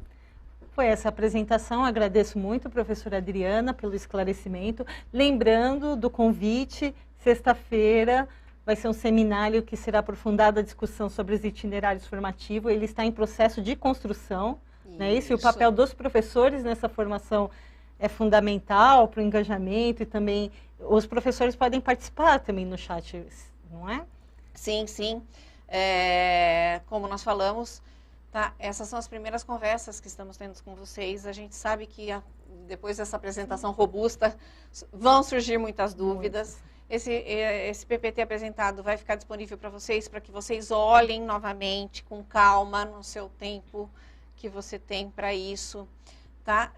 foi essa apresentação. Agradeço muito, professora Adriana, pelo esclarecimento. Lembrando do convite, sexta-feira vai ser um seminário que será aprofundada a discussão sobre os itinerários formativos. Ele está em processo de construção, né? Isso. E o papel dos professores nessa formação é fundamental para o engajamento, e também os professores podem participar também no chat, não é? Sim, sim. Como nós falamos, tá? Essas são as primeiras conversas que estamos tendo com vocês. A gente sabe que depois dessa apresentação robusta vão surgir muitas dúvidas. Esse PPT apresentado vai ficar disponível para que vocês olhem novamente com calma no seu tempo que você tem para isso, tá?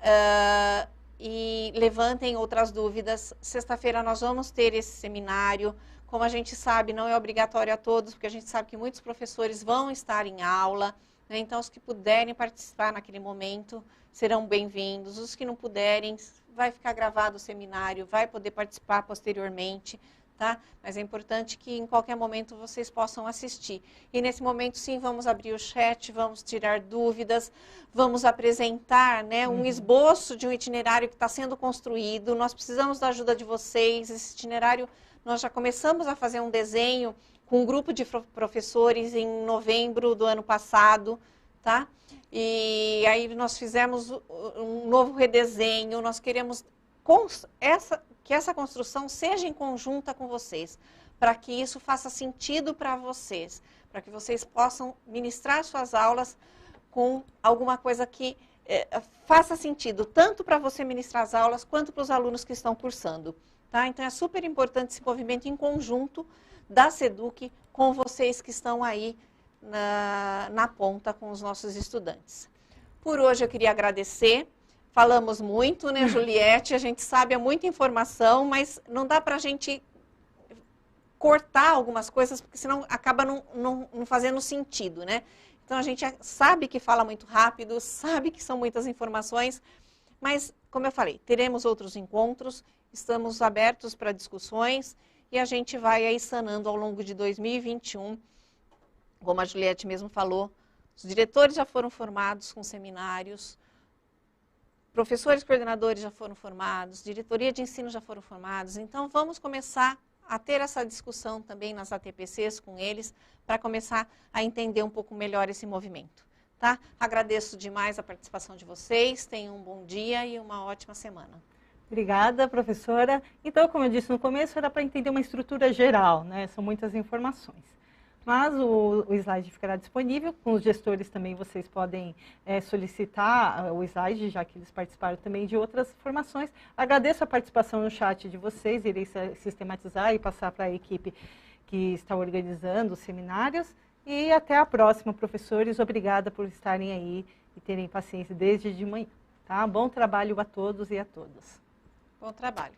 E levantem outras dúvidas. Sexta-feira nós vamos ter esse seminário. Como a gente sabe, não é obrigatório a todos, porque a gente sabe que muitos professores vão estar em aula, né? Então, os que puderem participar naquele momento serão bem-vindos. Os que não puderem, vai ficar gravado o seminário, vai poder participar posteriormente, tá? Mas é importante que em qualquer momento vocês possam assistir. E nesse momento, sim, vamos abrir o chat, vamos tirar dúvidas, vamos apresentar, né, um esboço de um itinerário que está sendo construído. Nós precisamos da ajuda de vocês. Esse itinerário Nós já começamos a fazer um desenho com um grupo de professores em novembro do ano passado, tá? E aí nós fizemos um novo redesenho, nós queremos que essa construção seja em conjunta com vocês, para que isso faça sentido para vocês, para que vocês possam ministrar suas aulas com alguma coisa que faça sentido, tanto para você ministrar as aulas, quanto para os alunos que estão cursando. Tá? Então, é super importante esse movimento em conjunto da SEDUC com vocês que estão aí na ponta com os nossos estudantes. Por hoje, eu queria agradecer. Falamos muito, né, Juliette? A gente sabe, é muita informação, mas não dá para a gente cortar algumas coisas, porque senão acaba não fazendo sentido, né? Então, a gente sabe que fala muito rápido, sabe que são muitas informações, mas, como eu falei, teremos outros encontros, estamos abertos para discussões e a gente vai aí sanando ao longo de 2021, como a Juliette mesmo falou, os diretores já foram formados com seminários, professores coordenadores já foram formados, diretoria de ensino já foram formados, então vamos começar a ter essa discussão também nas ATPCs com eles, para começar a entender um pouco melhor esse movimento. Tá? Agradeço demais a participação de vocês, tenham um bom dia e uma ótima semana. Obrigada, professora. Então, como eu disse no começo, era para entender uma estrutura geral, né? São muitas informações. Mas o slide ficará disponível, com os gestores também vocês podem solicitar o slide, já que eles participaram também de outras formações. Agradeço a participação no chat de vocês, irei sistematizar e passar para a equipe que está organizando os seminários. E até a próxima, professores. Obrigada por estarem aí e terem paciência desde de manhã. Tá? Bom trabalho a todos e a todas. Bom trabalho.